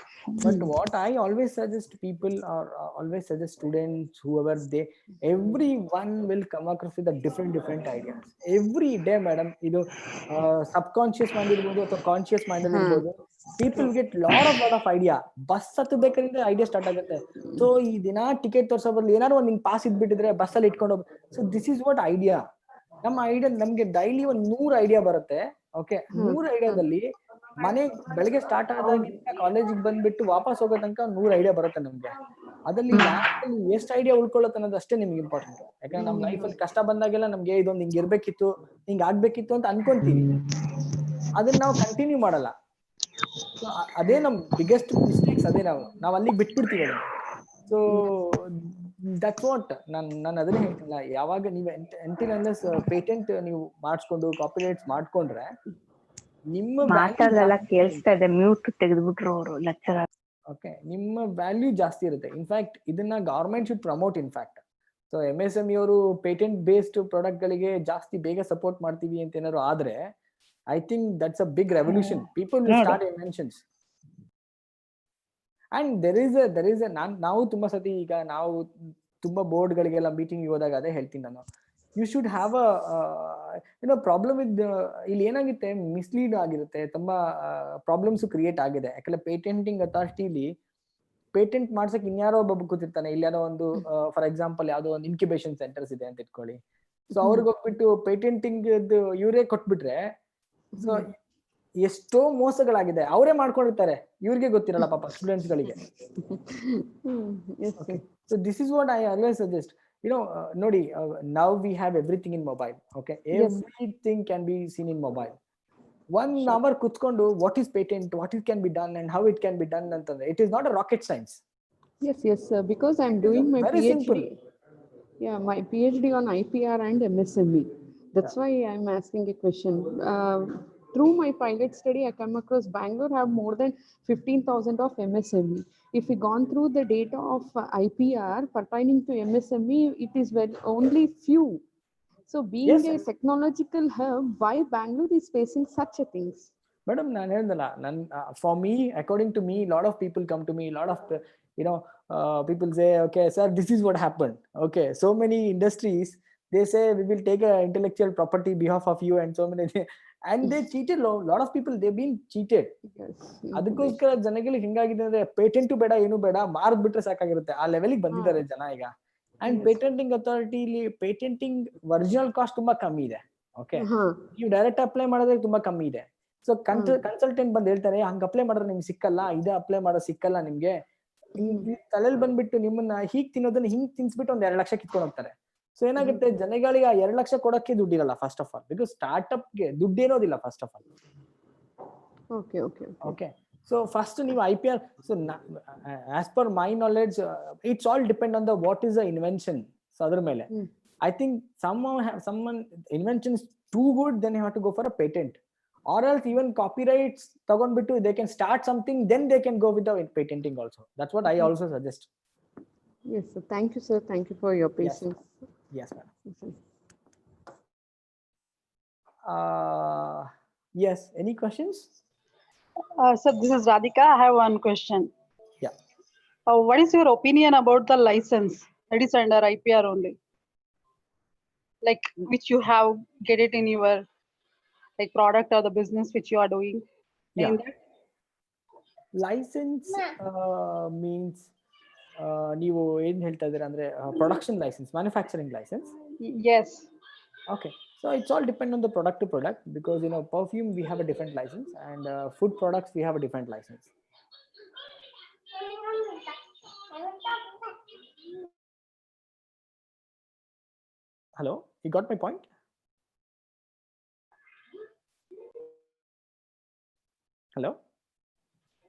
But what I always suggest people, or always suggest students, whoever they, everyone will come across with a different ideas every day, madam. Idu subconscious mind irbodu ಅಥವಾ conscious mind ಅಲ್ಲಿ irbodu, people get lot of idea. Bus ಹತ್ತು ಬೇಕಾದ್ರೆ idea start ಆಗುತ್ತೆ. So ಈ ದಿನ ticket ತೋರ್ಸೋ ಬದಲು ಏನಾದ್ರು ಒಂದು ಪಾಸ್ ಇದ್ಬಿಟ್ಟಿದ್ರೆ ಬಸ್ ಅಲ್ಲಿ ಇಟ್ಕೊಂಡು ಹೋಗಿ, so this is what idea. ನಮ್ಮ ಐಡಿಯಾ ನಮ್ಗೆ ಡೈಲಿ ಒಂದು 100 ಐಡಿಯಾ ಬರುತ್ತೆ. ಓಕೆ, 100 ಐಡಿಯಾದಲ್ಲಿ ಮನೆ ಬೆಳಗ್ಗೆ ಸ್ಟಾರ್ಟ್ ಆದಾಗಿಂದ ಕಾಲೇಜಿಗೆ ಬಂದ್ಬಿಟ್ಟು ವಾಪಸ್ ಹೋಗೋ ತನಕ 100 ಐಡಿಯಾ ಬರುತ್ತೆ ನಮ್ಗೆ. ಅದ್ರಲ್ಲಿ ಎಷ್ಟು ಐಡಿಯಾ ಉಳ್ಕೊಳ್ಳುತ್ತೆ ಅನ್ನೋದು ಅಷ್ಟೇ ನಿಮ್ಗೆ ಇಂಪಾರ್ಟೆಂಟ್. ಯಾಕಂದ್ರೆ ನಮ್ ಲೈಫ್ ಅಲ್ಲಿ ಕಷ್ಟ ಬಂದಾಗೆಲ್ಲ ನಮ್ಗೆ ಇದೊಂದು ಹಿಂಗ್ ಇರ್ಬೇಕಿತ್ತು, ಹಿಂಗ್ ಆಗ್ಬೇಕಿತ್ತು ಅಂತ ಅನ್ಕೊಂತೀವಿ, ಅದನ್ನ ನಾವು ಕಂಟಿನ್ಯೂ ಮಾಡಲ್ಲ. ಅದೇ ನಮ್ ಬಿಗ್ಗೆಸ್ಟ್ ಮಿಸ್ಟೇಕ್ಸ್. ಅದೇ ನಾವು ಅಲ್ಲಿಗೆ ಬಿಟ್ಬಿಡ್ತೀವಿ ಅದನ್ನ. ಸೊ ದಟ್ಸ್ ವಾಟ್ ನಾನು ಅದನ್ನೇ ಹೇಳ್ತಿಲ್ಲ. ಯಾವಾಗ ನೀವು ಎಂಟಿಲ್ ಅನ್ಲೆಸ್ ಪೇಟೆಂಟ್ ನೀವು ಮಾಡಿಸ್ಕೊಂಡು ಕಾಪಿರೈಟ್ಸ್ ಮಾಡ್ಕೊಂಡ್ರೆ ನಿಮ್ಮ ಕೇಳಿಸ್ತಾ ಇದೆ, ಮ್ಯೂಟ್ ತೆಗೆದ್ಬಿಟ್ರು ಅವರು ಲೆಕ್ಚರರ್. ಓಕೆ, ನಿಮ್ಮ ವ್ಯಾಲ್ಯೂ ಜಾಸ್ತಿ ಇರುತ್ತೆ. ಇನ್ಫ್ಯಾಕ್ಟ್ ಇದನ್ನ government should promote. In fact so MSME ಅವರು ಪೇಟೆಂಟ್ ಬೇಸ್ಡ್ ಪ್ರಾಡಕ್ಟ್ ಗಳಿಗೆ ಜಾಸ್ತಿ ಬೇಗ ಸಪೋರ್ಟ್ ಮಾಡ್ತೀವಿ ಅಂತ ಏನಾದ್ರು ಆದ್ರೆ, I think that's a big revolution. People will start inventions. And there is ನಾವು ತುಂಬಾ ಸತಿ ಈಗ ನಾವು ತುಂಬಾ ಬೋರ್ಡ್ ಗಳಿಗೆಲ್ಲ ಮೀಟಿಂಗ್ ಹೋದಾಗ ಅದೇ ಹೇಳ್ತೀನಿ ನಾನು. you should have a problem with ಇಲ್ಲಿ ಏನಾಗುತ್ತೆ ಮಿಸ್ಲೀಡ್ ಆಗಿರುತ್ತೆ, ತುಂಬಾ ಪ್ರಾಬ್ಲಮ್ಸ್ ಕ್ರಿಯೇಟ್ ಆಗಿದೆ. ಯಾಕಂದ್ರೆ ಪೇಟೆಂಟಿಂಗ್ ಅಥಾರಿಟಿಲಿ ಪೇಟೆಂಟ್ ಮಾಡ್ಸಕ್ ಇನ್ಯಾರೋ ಒಬ್ಬ ಕೂತಿರ್ತಾನೆ, ಇಲ್ಲಾರೋ ಒಂದು ಫಾರ್ ಎಕ್ಸಾಂಪಲ್ ಯಾವ್ದೋ ಒಂದು ಇನ್ಕ್ಯುಬೇಷನ್ ಸೆಂಟರ್ಸ್ ಇದೆ ಅಂತ ಇಟ್ಕೊಳ್ಳಿ. ಸೊ ಅವ್ರಿಗೆ ಹೋಗ್ಬಿಟ್ಟು ಪೇಟೆಂಟಿಂಗ್ ಇವರೇ ಕೊಟ್ಬಿಟ್ರೆ ಸೊ ಎಷ್ಟೋ ಮೋಸಗಳಾಗಿದೆ, ಅವರೇ ಮಾಡ್ಕೊಂಡಿರ್ತಾರೆ, ಇವ್ರಿಗೆ ಗೊತ್ತಿರಲ್ಲ ಪಾಪ ಸ್ಟೂಡೆಂಟ್ಸ್ ಗಳಿಗೆ. So this is what I always suggest. ನೋಡಿ, now we have everything in mobile. Okay, everything can be seen in mobile. 1 hour kuತ್ಕೊಂಡು what is patent, what it can be done and how it can be done ಅಂತಂದ್ರೆ it is not a rocket science. Yes, because I'm doing my very PhD. simple. Yeah, my PhD on IPR and MSME. That's why I'm asking a question. Through my pilot study, I come across Bangalore have more than 15,000 of MSME. If we gone through the data of IPR pertaining to MSME, it is only few. So being a technological hub, why Bangalore is facing such a things? Madam, ನಾನು ಹೇಳಿದಲ್ಲ, for me, according to me, lot of people come to me, lot of people say, okay sir, this is what happened. Okay, so many industries, they say we will take a intellectual property behalf of you and so many and they cheated. Lot of people, they've been cheated. ಅದಕ್ಕೋಸ್ಕರ ಜನಗಳಿಗೆ ಹಿಂಗಾಗಿದೆ ಅಂದ್ರೆ patent ಬೇಡ, ಏನು ಬೇಡ, ಮಾರ್ದ್ ಬಿಟ್ರೆ ಸಾಕಾಗಿರುತ್ತೆ, ಆ ಲೆವೆಲ್ಗೆ ಬಂದಿದ್ದಾರೆ ಜನ ಈಗ. And patenting ಅಥಾರಿಟಿಲಿ patenting original cost ತುಂಬಾ ಕಮ್ಮಿ ಇದೆ. ಓಕೆ, ನೀವು ಡೈರೆಕ್ಟ್ ಅಪ್ಲೈ ಮಾಡೋದಕ್ಕೆ ತುಂಬಾ ಕಮ್ಮಿ ಇದೆ. ಸೊ ಕನ್ಸಲ್ಟೆಂಟ್ ಬಂದು ಹೇಳ್ತಾರೆ, ಹಂಗ ಅಪ್ಲೈ ಮಾಡಿದ್ರೆ ನಿಮ್ಗೆ ಸಿಕ್ಕಲ್ಲ, ಇದೇ ಅಪ್ಲೈ ಮಾಡೋ ಸಿಕ್ಕಲ್ಲ ನಿಮ್ಗೆ. ತಲೆಯಲ್ಲಿ ಬಂದ್ಬಿಟ್ಟು ನಿಮ್ಮನ್ನ ಹೀಗ್ ತಿನ್ನೋದನ್ನ ಹಿಂಗ್ ತಿನ್ಸ್ಬಿಟ್ಟು 1-2 ಲಕ್ಷ ಕಿತ್ಕೊಂಡು ಹೋಗ್ತಾರೆ. ಸೊ ಏನಾಗುತ್ತೆ, ಜನಗಳಿಗೆ 2 ಲಕ್ಷ ಕೊಡಕ್ಕೆ ದುಡ್ಡಿರಲ್ಲ ಫಸ್ಟ್ ಆಫ್ ಆಲ್, ಬಿಕಾಸ್ ಸ್ಟಾರ್ಟ್ಅಪ್ಗೆ ದುಡ್ಡೇನೋದಿಲ್ಲ first of all. Okay, so first ನೀವು IPR, so as per my knowledge it's all depend on the what is the invention. So ಅದ್ರ ಮೇಲೆ I think someone invention is too good, then you have to go for a patent, or else even copyrights ತಗೊಂಡ್ಬಿಟ್ಟು they can start something, then they can go with the patenting also. That's what I also suggest. Yes, sir. Thank you, sir. Thank you for your patience. Yes, ma'am. Yes, any questions? Sir, this is Radhika. I have one question. Yeah. What is your opinion about the license that is under IPR only? Like which you have get it in your like product or the business which you are doing? Yeah. In that? License means ನೀವು ಏನ್ ಹೇಳ್ತಾ ಇದ್ದೀರಾ ಅಂದ್ರೆ production licence, manufacturing licence? Yes. Okay, so it's all depend on the product to product, because perfume we have a different license, and food products we have a different license. Hello, you got my point? Hello?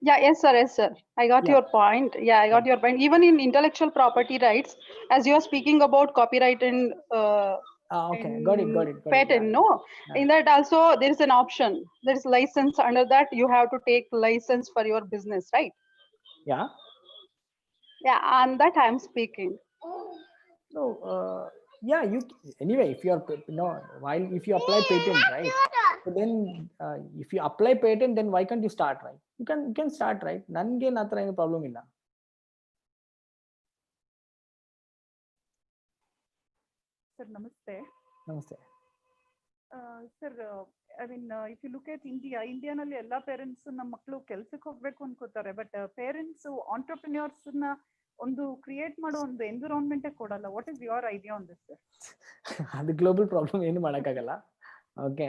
Yeah, yes, sir. Yes, sir. I got Yeah. your point. Yeah, I got your point. Even in intellectual property rights, as you are speaking about copyright and Okay, got it. patent, Yeah. no? Yeah. In that also there is an option. There is license. Under that you have to take license for your business, right? Yeah. Yeah, on that I am speaking. So yeah, you anyway, if you are if you apply patent, right? So then if you apply patent, then why can't you start, right? You can start, right? Nange natra ಏನು problem ಇಲ್ಲ. Sir, namaste. Namaste. Sir, I mean, if you look at India ನಲ್ಲಿ ಎಲ್ಲಾ parents ನಮ್ಮ ಮಕ್ಕಳು ಕೆಲ್ಸಕ್ಕೆ ಹೋಗ್ಬೇಕು ಅನ್ಕೋತಾರೆ, but parents ಆಂಟರ್ಪ್ರಿನ್ಯೂರ್ಸ್ ನ ಒಂದು ಕ್ರಿಯೇಟ್ ಮಾಡೋ ಒಂದು ಎನ್ವಿರಾನ್ಮೆಂಟ್ ಕೊಡಲ್ಲ. What is your idea on this sir? ಅದು ಗ್ಲೋಬಲ್ ಪ್ರಾಬ್ಲಮ್, ಏನು ಮಾಡಕ್ಕಾಗಲ್ಲ. ಓಕೆ,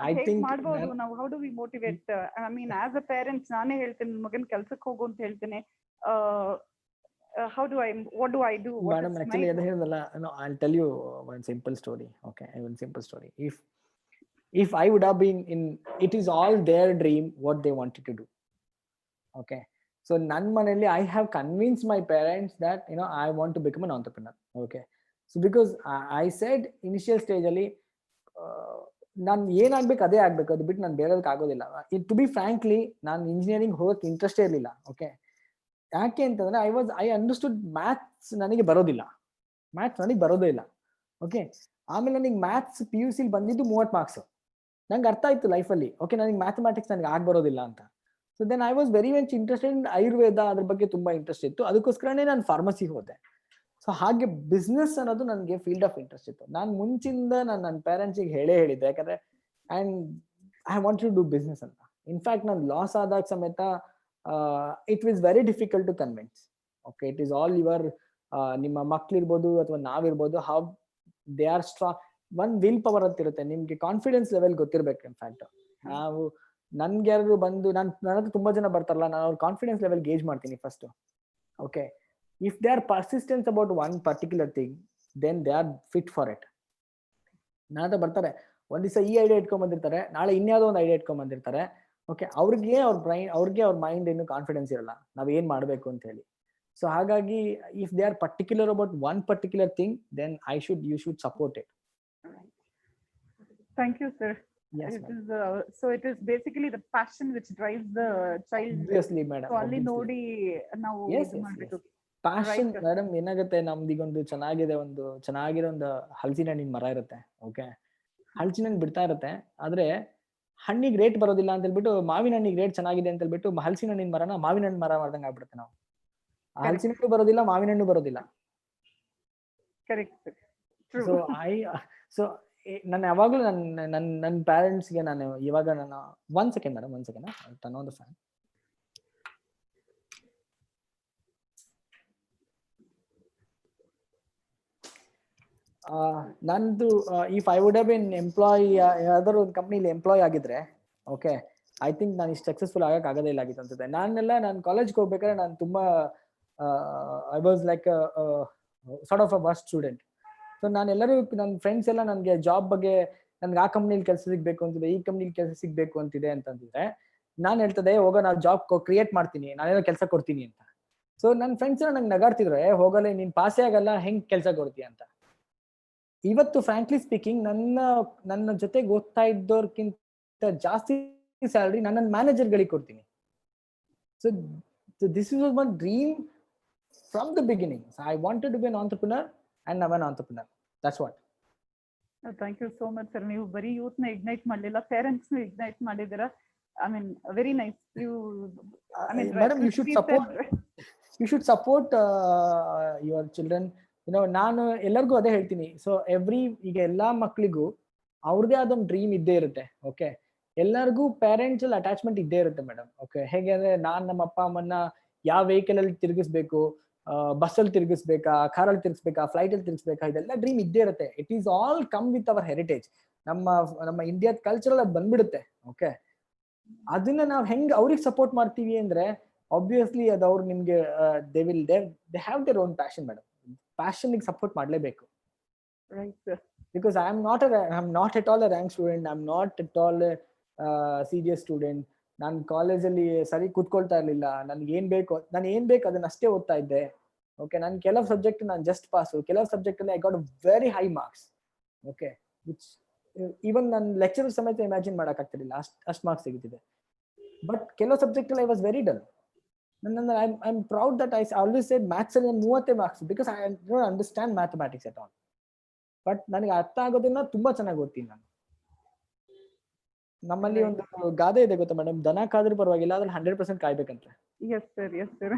ಐ ಥಿಂಕ್ ಮಾಡಬಹುದು ನಾವು. How do we motivate? I mean as a parents ನಾನೇ ಹೇಳ್ತೇನೆ ಮಗನ್ ಕೆಲ್ಸಕ್ಕೆ ಹೋಗು ಅಂತ ಹೇಳ್ತೇನೆ. How do I, what do I do? Madam, actually I'll tell you one simple story. Okay, one simple story. If I would have been in, it is all their dream what they wanted to do. Okay, so nan manali I have convinced my parents that I want to become an entrepreneur. Okay, so because I said initial stage ಅಲ್ಲಿ ನಾನು ಏನಾಗ್ಬೇಕು ಅದೇ ಆಗ್ಬೇಕು, ಅದು ಬಿಟ್ಟು ನಾನು ಬೇರೆದಕ್ಕೆ ಆಗೋದಿಲ್ಲ. To B frankly ನಾನು ಇಂಜಿನಿಯರಿಂಗ್ ಹೋಗಕ್ಕೆ ಇಂಟ್ರೆಸ್ಟೇ ಇರಲಿಲ್ಲ. ಓಕೆ, ಯಾಕೆ ಅಂತಂದ್ರೆ ಐ ಅಂಡರ್ಸ್ಟುಡ್ ಮ್ಯಾಥ್ಸ್ ನನಗೆ ಬರೋದಿಲ್ಲ, ಬರೋದೇ ಇಲ್ಲ. ಓಕೆ, ಆಮೇಲೆ ನನಗೆ ಮ್ಯಾಥ್ಸ್ PUC ಬಂದಿದ್ದು 30 ಮಾರ್ಕ್ಸ್. ನಂಗೆ ಅರ್ಥ ಆಯ್ತು ಲೈಫಲ್ಲಿ, ಓಕೆ ನನಗೆ ಮ್ಯಾಥಮೆಟಿಕ್ಸ್ ನನಗೆ ಬರೋದಿಲ್ಲ ಅಂತ. So then I was very much interested in Ayurveda, ಅದ್ರ ಬಗ್ಗೆ ತುಂಬಾ ಇಂಟ್ರೆಸ್ಟ್ ಇತ್ತು. ಅದಕ್ಕೋಸ್ಕರನೇ ನಾನು ಫಾರ್ಮಸಿ ಹೋದೆ. ಸೊ ಹಾಗೆ ಬಿಸ್ನೆಸ್ ಅನ್ನೋದು ನನಗೆ ಫೀಲ್ಡ್ ಆಫ್ ಇಂಟ್ರೆಸ್ಟ್ ಇತ್ತು. ನಾನು ಮುಂಚಿಂದ ನನ್ನ ಪೇರೆಂಟ್ಸಿಗೆ ಹೇಳಿದ್ದೆ, ಯಾಕಂದ್ರೆ and I want to do business ಅಂತ. ಇನ್ಫ್ಯಾಕ್ಟ್ ನಾನು ಲಾಸ್ ಆದಾಗ ಸಮೇತ it was very difficult to convince. Okay, it is all your, ನಿಮ್ಮ ಮಕ್ಳಿರ್ಬೋದು ಅಥವಾ ನಾವಿರ್ಬೋದು, ಹೌ ದೇ ಆರ್ ಸ್ಟ್ರಾಂಗ್. ಒಂದ್ ವಿಲ್ ಪವರ್ ಅಂತ ಇರುತ್ತೆ, ನಿಮ್ಗೆ ಕಾನ್ಫಿಡೆನ್ಸ್ ಲೆವೆಲ್ ಗೊತ್ತಿರ್ಬೇಕು. ಇನ್ಫ್ಯಾಕ್ಟ್ ನಾವು ನನ್ಗೆ ಯಾರು ಬಂದು ನನ್ನ ಹತ್ರ ತುಂಬಾ ಜನ ಬರ್ತಾರಲ್ಲ, ನಾನು ಅವ್ರ ಕಾನ್ಫಿಡೆನ್ಸ್ ಲೆವೆಲ್ ಗೇಜ್ ಮಾಡ್ತೀನಿ first. Okay, if they are persistent about one particular thing, then they are fit for it. ನಾಳೆ ಬರ್ತಾರೆ, ಒಂದ್ ದಿವಸ ಈ ಐಡಿಯಾ ಇಟ್ಕೊಂಡ್ ಬಂದಿರ್ತಾರೆ, ನಾಳೆ ಇನ್ಯಾವುದೋ ಒಂದು ಐಡಿಯಾ ಇಟ್ಕೊಂಡ್ ಬಂದಿರ್ತಾರೆ. ಓಕೆ, ಅವ್ರಿಗೆ ಅವ್ರ ಮೈಂಡ್ ಏನು ಕಾನ್ಫಿಡೆನ್ಸ್ ಇರಲ್ಲ ನಾವ್ ಏನ್ ಮಾಡ್ಬೇಕು ಅಂತ ಹೇಳಿ. ಸೊ ಹಾಗಾಗಿ if they are particular about one particular thing, then you should support it. Thank you, sir. Yes, it is so it is basically the passion which drives the child. Obviously, madam. So ಅಲ್ಲಿ ನೋಡಿ ನಾವು ಮಾಡಬೇಕು. Passion madam ಏನಾಗುತ್ತೆ, ನಮ್ದೀಗೊಂದು ಚೆನ್ನಾಗಿರೋ ಒಂದು ಹಲಸಿನ ಹಣ್ಣಿನ ಮರ ಇರುತ್ತೆ. ಓಕೆ, ಹಲಸಿನ ಹಣ್ಣು ಬಿಡ್ತಾ ಇರುತ್ತೆ, ಆದ್ರೆ ಹಣ್ಣಿಗೆ ರೇಟ್ ಬರೋದಿಲ್ಲ ಅಂತ ಹೇಳ್ಬಿಟ್ಟು ಮಾವಿನ ಹಣ್ಣಿಗೆ ರೇಟ್ ಚೆನ್ನಾಗಿದೆ ಅಂತ ಹೇಳ್ಬಿಟ್ಟು ಹಲಸಿನ ಹಣ್ಣಿನ ಮರನ ಮಾವಿನ ಹಣ್ಣು ಮರ ಮಾಡ್ದಂಗೆ ಆಗ್ಬಿಡುತ್ತೆ. ನಾವು ಹಲಸಿನ ಹಣ್ಣು ಬರೋದಿಲ್ಲ, ಮಾವಿನ ಹಣ್ಣು ಬರೋದಿಲ್ಲ. ಕರೆಕ್ಟ್. ಸೊ ನಾನು ಯಾವಾಗ್ಲೂ ನನ್ನ ಪೇರೆಂಟ್ಸ್ಗೆ ನಾನು ಇವಾಗ ನಾನು ಒಂದ್ second turn on the fan. ನಂದು if I would have been employ, ಯಾವ್ದಾದ್ರು ಒಂದು ಕಂಪ್ನಿಲಿ ಎಂಪ್ಲಾಯ್ ಆಗಿದ್ರೆ, ಓಕೆ, ಐ ಥಿಂಕ್ ನಾನು ಇಷ್ಟು ಸಕ್ಸಸ್ಫುಲ್ ಆಗೋದೇ ಇಲ್ಲ ಆಗಿತ್ತು ಅನ್ಸುತ್ತೆ. ನಾನು ಕಾಲೇಜ್ಗೆ ಹೋಗ್ಬೇಕಾದ್ರೆ ನಾನು ತುಂಬಾ I was like sort of a worst student. So ನಾನೆಲ್ಲರೂ ನನ್ನ ಫ್ರೆಂಡ್ಸ್ ಎಲ್ಲ ನನಗೆ ಜಾಬ್ ಬಗ್ಗೆ, ನನ್ಗೆ ಆ ಕಂಪ್ನಿಲಿ ಕೆಲಸ ಸಿಗ್ಬೇಕು ಅಂತಿದೆ, ಈ ಕಂಪ್ನಿಲಿ ಕೆಲಸ ಸಿಗ್ಬೇಕು ಅಂತಿದೆ ಅಂತಂದಿದ್ರೆ ನಾನು ಹೇಳ್ತದೆ, ಹೋಗೋ ನಾನು ಜಾಬ್ ಕ್ರಿಯೇಟ್ ಮಾಡ್ತೀನಿ, ನಾನೇನೋ ಕೆಲಸ ಕೊಡ್ತೀನಿ ಅಂತ. ಸೊ ನನ್ನ ಫ್ರೆಂಡ್ಸ್ ಎಲ್ಲ ನಂಗೆ ನಗಾಡ್ತಿದ್ರು, ಹೋಗಲ್ಲ ನೀನ್ ಪಾಸೇ ಆಗಲ್ಲ, ಹೆಂಗ್ ಕೆಲಸ ಕೊಡ್ತೀಯ ಅಂತ. ಇವತ್ತು ಫ್ರಾಂಕ್ಲಿ ಸ್ಪೀಕಿಂಗ್ ನನ್ನ ಜೊತೆಗೆ ಓದ್ತಾ ಇದ್ದೋರ್ಕಿಂತ ಜಾಸ್ತಿ ಸ್ಯಾಲರಿ ನನ್ನ ಮ್ಯಾನೇಜರ್ಗಳಿಗೆ ಕೊಡ್ತೀನಿ. So this is one dream from the beginning. I wanted to be an entrepreneur and I am an entrepreneur. That's what. Thank you so much sir. ನೀವು ಬರೀ ಯೂತ್ ನ ಇಗ್ನೈಟ್ ಮಾಡಲಿಲ್ಲ, ಪೇರೆಂಟ್ಸ್ ನ ಇಗ್ನೈಟ್ ಮಾಡಿದ್ದೀರಾ. I mean very nice. Madam, you should support your children. ನಾನು ಎಲ್ಲರಿಗೂ ಅದೇ ಹೇಳ್ತೀನಿ. ಸೊ ಈಗ ಎಲ್ಲಾ ಮಕ್ಳಿಗೂ ಅವ್ರದೇ ಆದೊಂದು ಡ್ರೀಮ್ ಇದ್ದೇ ಇರುತ್ತೆ. ಓಕೆ, ಎಲ್ಲರಿಗೂ ಪೇರೆಂಟ್ಸ್ ಅಟ್ಯಾಚ್ಮೆಂಟ್ ಇದ್ದೇ ಇರುತ್ತೆ ಮೇಡಮ್. ಓಕೆ, ಹೇಗೆ ಅಂದ್ರೆ ನಮ್ಮ ಅಪ್ಪ ಅಮ್ಮನ್ನ ಯಾವ ವೆಹಿಕಲ್ ಅಲ್ಲಿ ತಿರುಗಿಸ್ಬೇಕು, ಬಸ್ಸಲ್ಲಿ ತಿರುಗಿಸ್ಬೇಕಾ, ಕಾರಲ್ಲಿ ತಿರುಗಿಸ್ಬೇಕಾ, ಫ್ಲೈಟ್ ಅಲ್ಲಿ ತಿರುಗಿಸ್ಬೇಕಾ, ಇದೆಲ್ಲ ಡ್ರೀಮ್ ಇದ್ದೇ ಇರುತ್ತೆ. It is all come with our heritage. ನಮ್ಮ ಇಂಡಿಯಾದ ಕಲ್ಚರಲ್ ಅದು ಬಂದ್ಬಿಡುತ್ತೆ. ಓಕೆ, ಅದನ್ನ ನಾವ್ ಹೆಂಗ್ ಅವ್ರಿಗೆ ಸಪೋರ್ಟ್ ಮಾಡ್ತೀವಿ ಅಂದ್ರೆ ಆಬ್ವಿಯಸ್ಲಿ ಅದು ಅವ್ರು ನಿಮ್ಗೆ they have their own passion madam. Passion support ಮಾಡಲೇಬೇಕು. Because I am not at all a rank student, I am not at all serious student. ನಾನು ಕಾಲೇಜಲ್ಲಿ ಸರಿ ಕೂತ್ಕೊಳ್ತಾ ಇರ್ಲಿಲ್ಲ. ನಾನು ಏನ್ ಬೇಕು ಅದನ್ನ ಅಷ್ಟೇ ಓದ್ತಾ ಇದ್ದೆ. ಓಕೆ, ನಾನು ಕೆಲವು ಸಬ್ಜೆಕ್ಟ್ ನಾನು ಜಸ್ಟ್ ಪಾಸು, ಕೆಲವು ಸಬ್ಜೆಕ್ಟ್ ಅಲ್ಲಿ I got very high marks. Okay, which even ನನ್ನ ಲೆಕ್ಚರ್ ಸಮೇತ ಇಮ್ಯಾಜಿನ್ ಮಾಡಕ್ ಆಗ್ತಿರ್ಲಿಲ್ಲ, ಅಷ್ಟು ಮಾರ್ಕ್ಸ್ ಸಿಗುತ್ತಿದೆ. ಬಟ್ ಕೆಲವು ಸಬ್ಜೆಕ್ಟ್ ಅಲ್ಲಿ I was very dull. I'm proud that I always said maths ಅಲ್ಲಿ 30 marks because I don't understand mathematics at all. But ನನಗೆ ಅರ್ಥ ಆಗೋದನ್ನ ತುಂಬಾ ಚೆನ್ನಾಗಿ ಓದ್ತೀನಿ ನಾನು. ನಮ್ಮಲ್ಲಿ ಒಂದು ಗಾದೆ ಇದೆ ಗೊತ್ತಾ ಮೇಡಮ್, ದನ ಕಾದ್ರೂ ಪರವಾಗಿಲ್ಲ, ಅದ್ರಲ್ಲಿ 100% ಕಾಯ್ಬೇಕಂತೆ. Yes sir, yes sir.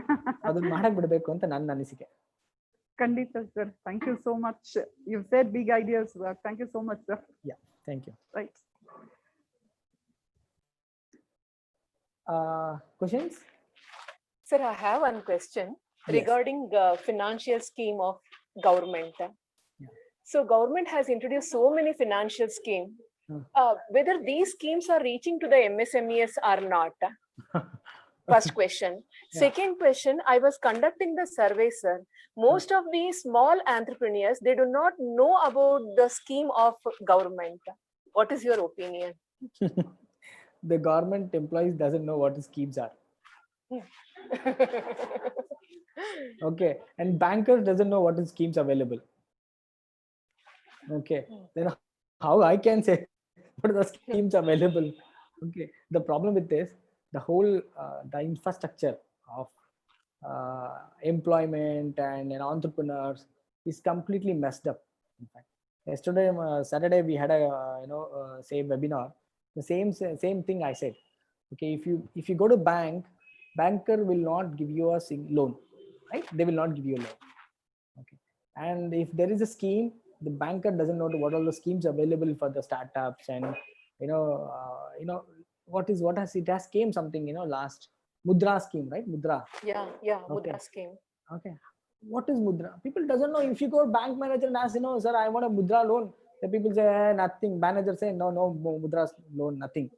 ಅದನ್ನ ಮಾಡಕ್ ಬಿಡ್ಬೇಕು ಅಂತ ನನ್ನ ಅನಿಸಿಕೆ. ಖಂಡಿತ sir. Thank you so much. You've said big ideas. Thank you so much sir. Yeah, thank you. Right. Questions? Sir, I have one question regarding financial scheme of government. So government has introduced so many financial schemes. Whether these schemes are reaching to the MSMEs or not? First question. Second question, I was conducting the survey, sir. Most of these small entrepreneurs, they do not know about the scheme of government. What is your opinion? The government employees doesn't know what the schemes are. Okay, and bankers doesn't know what is schemes available. Okay, then how I can say what are the schemes available? Okay, the problem with this, the whole the infrastructure of employment and entrepreneurs is completely messed up. In fact, yesterday Saturday we had a same webinar. The same thing I said. Okay, if you go to banker will not give you a loan, right? They will not give you a loan. Okay, And if there is a scheme, the banker doesn't know what all the schemes available for the startups, and what has came something last Mudra scheme, right? Mudra. Yeah, Okay. Mudra scheme. Okay. What is Mudra? People doesn't know. If you go bank manager and ask, sir, I want a Mudra loan, the people say nothing. Manager say no Mudra loan, nothing.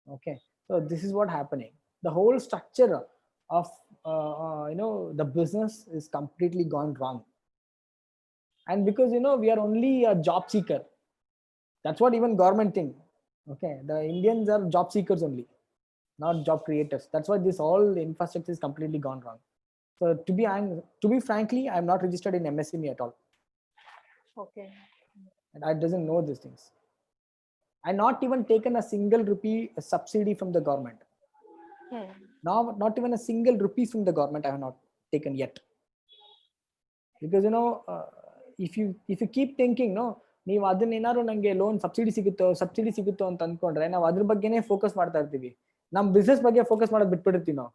Okay. So this is what happening. The whole structure of the business is completely gone wrong. And because we are only a job seeker, that's what even government think. Okay, the Indians are job seekers only, not job creators. That's why this whole infrastructure is completely gone wrong. So to be frankly, I'm not registered in MSME at all. Okay. And I doesn't know these things. I not even taken a single rupee subsidy from the government. Now, not even a single rupee from the government I have not taken yet. Because if you keep thinking, ನೀವು ಅದನ್ನ ಏನಾದ್ರು ನಂಗೆ loan subsidy ಸಿಗುತ್ತೋ ಅಂತ ಅನ್ಕೊಂಡ್ರೆ ನಾವು ಅದ್ರ ಬಗ್ಗೆನೇ ಫೋಕಸ್ ಮಾಡ್ತಾ ಇರ್ತೀವಿ. ನಮ್ ಬಿಸ್ನೆಸ್ ಬಗ್ಗೆ ಫೋಕಸ್ ಮಾಡೋದು ಬಿಟ್ಬಿಡ್ತೀವಿ ನಾವು.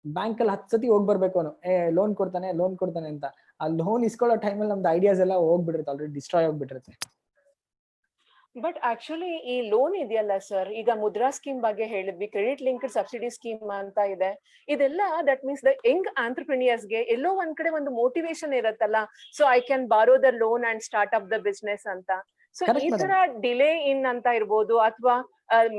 ಬ್ಯಾಂಕ್ ಅಲ್ಲಿ 10 ಸತಿ ಹೋಗಿ ಬರ್ಬೇಕು ಅವನು ಲೋನ್ ಕೊಡ್ತಾನೆ ಅಂತ. ಆ ಲೋನ್ ಇಸ್ಕೊಳ್ಳೋ ಟೈಮಲ್ಲಿ ನಮ್ದು ಐಡಿಯಾಸ್ ಎಲ್ಲ ಹೋಗ್ಬಿಟ್ಟಿರುತ್ತೆ, ಆಲ್ರೆಡಿ ಡಿಸ್ಟ್ರಾಯ್ ಹೋಗ್ಬಿಟ್ಟಿರುತ್ತೆ. ಬಟ್ ಆಕ್ಚುಲಿ ಈ ಲೋನ್ ಇದೆಯಲ್ಲ ಸರ್, ಈಗ ಮುದ್ರಾ ಸ್ಕೀಮ್ ಬಗ್ಗೆ ಹೇಳಿದ್ವಿ, ಕ್ರೆಡಿಟ್ ಲಿಂಕ್ಡ್ ಸಬ್ಸಿಡಿ ಸ್ಕೀಮ್ ಅಂತ ಇದೆ. ಇದೆಲ್ಲ ದಟ್ ಮೀನ್ಸ್ ದ ಯಂಗ್ ಆಂಟರ್ಪ್ರಿನಿಯರ್ಸ್ ಗೆ ಎಲ್ಲೋ ಒಂದ್ ಕಡೆ ಒಂದು ಮೋಟಿವೇಶನ್ ಇರತ್ತಲ್ಲ, ಸೊ ಐ ಕ್ಯಾನ್ ಬಾರೋ the loan and start up the business ಅಂತ. ಸೊ ಈ ತರ ಡಿಲೇ ಇನ್ ಅಂತ ಇರ್ಬೋದು, ಅಥವಾ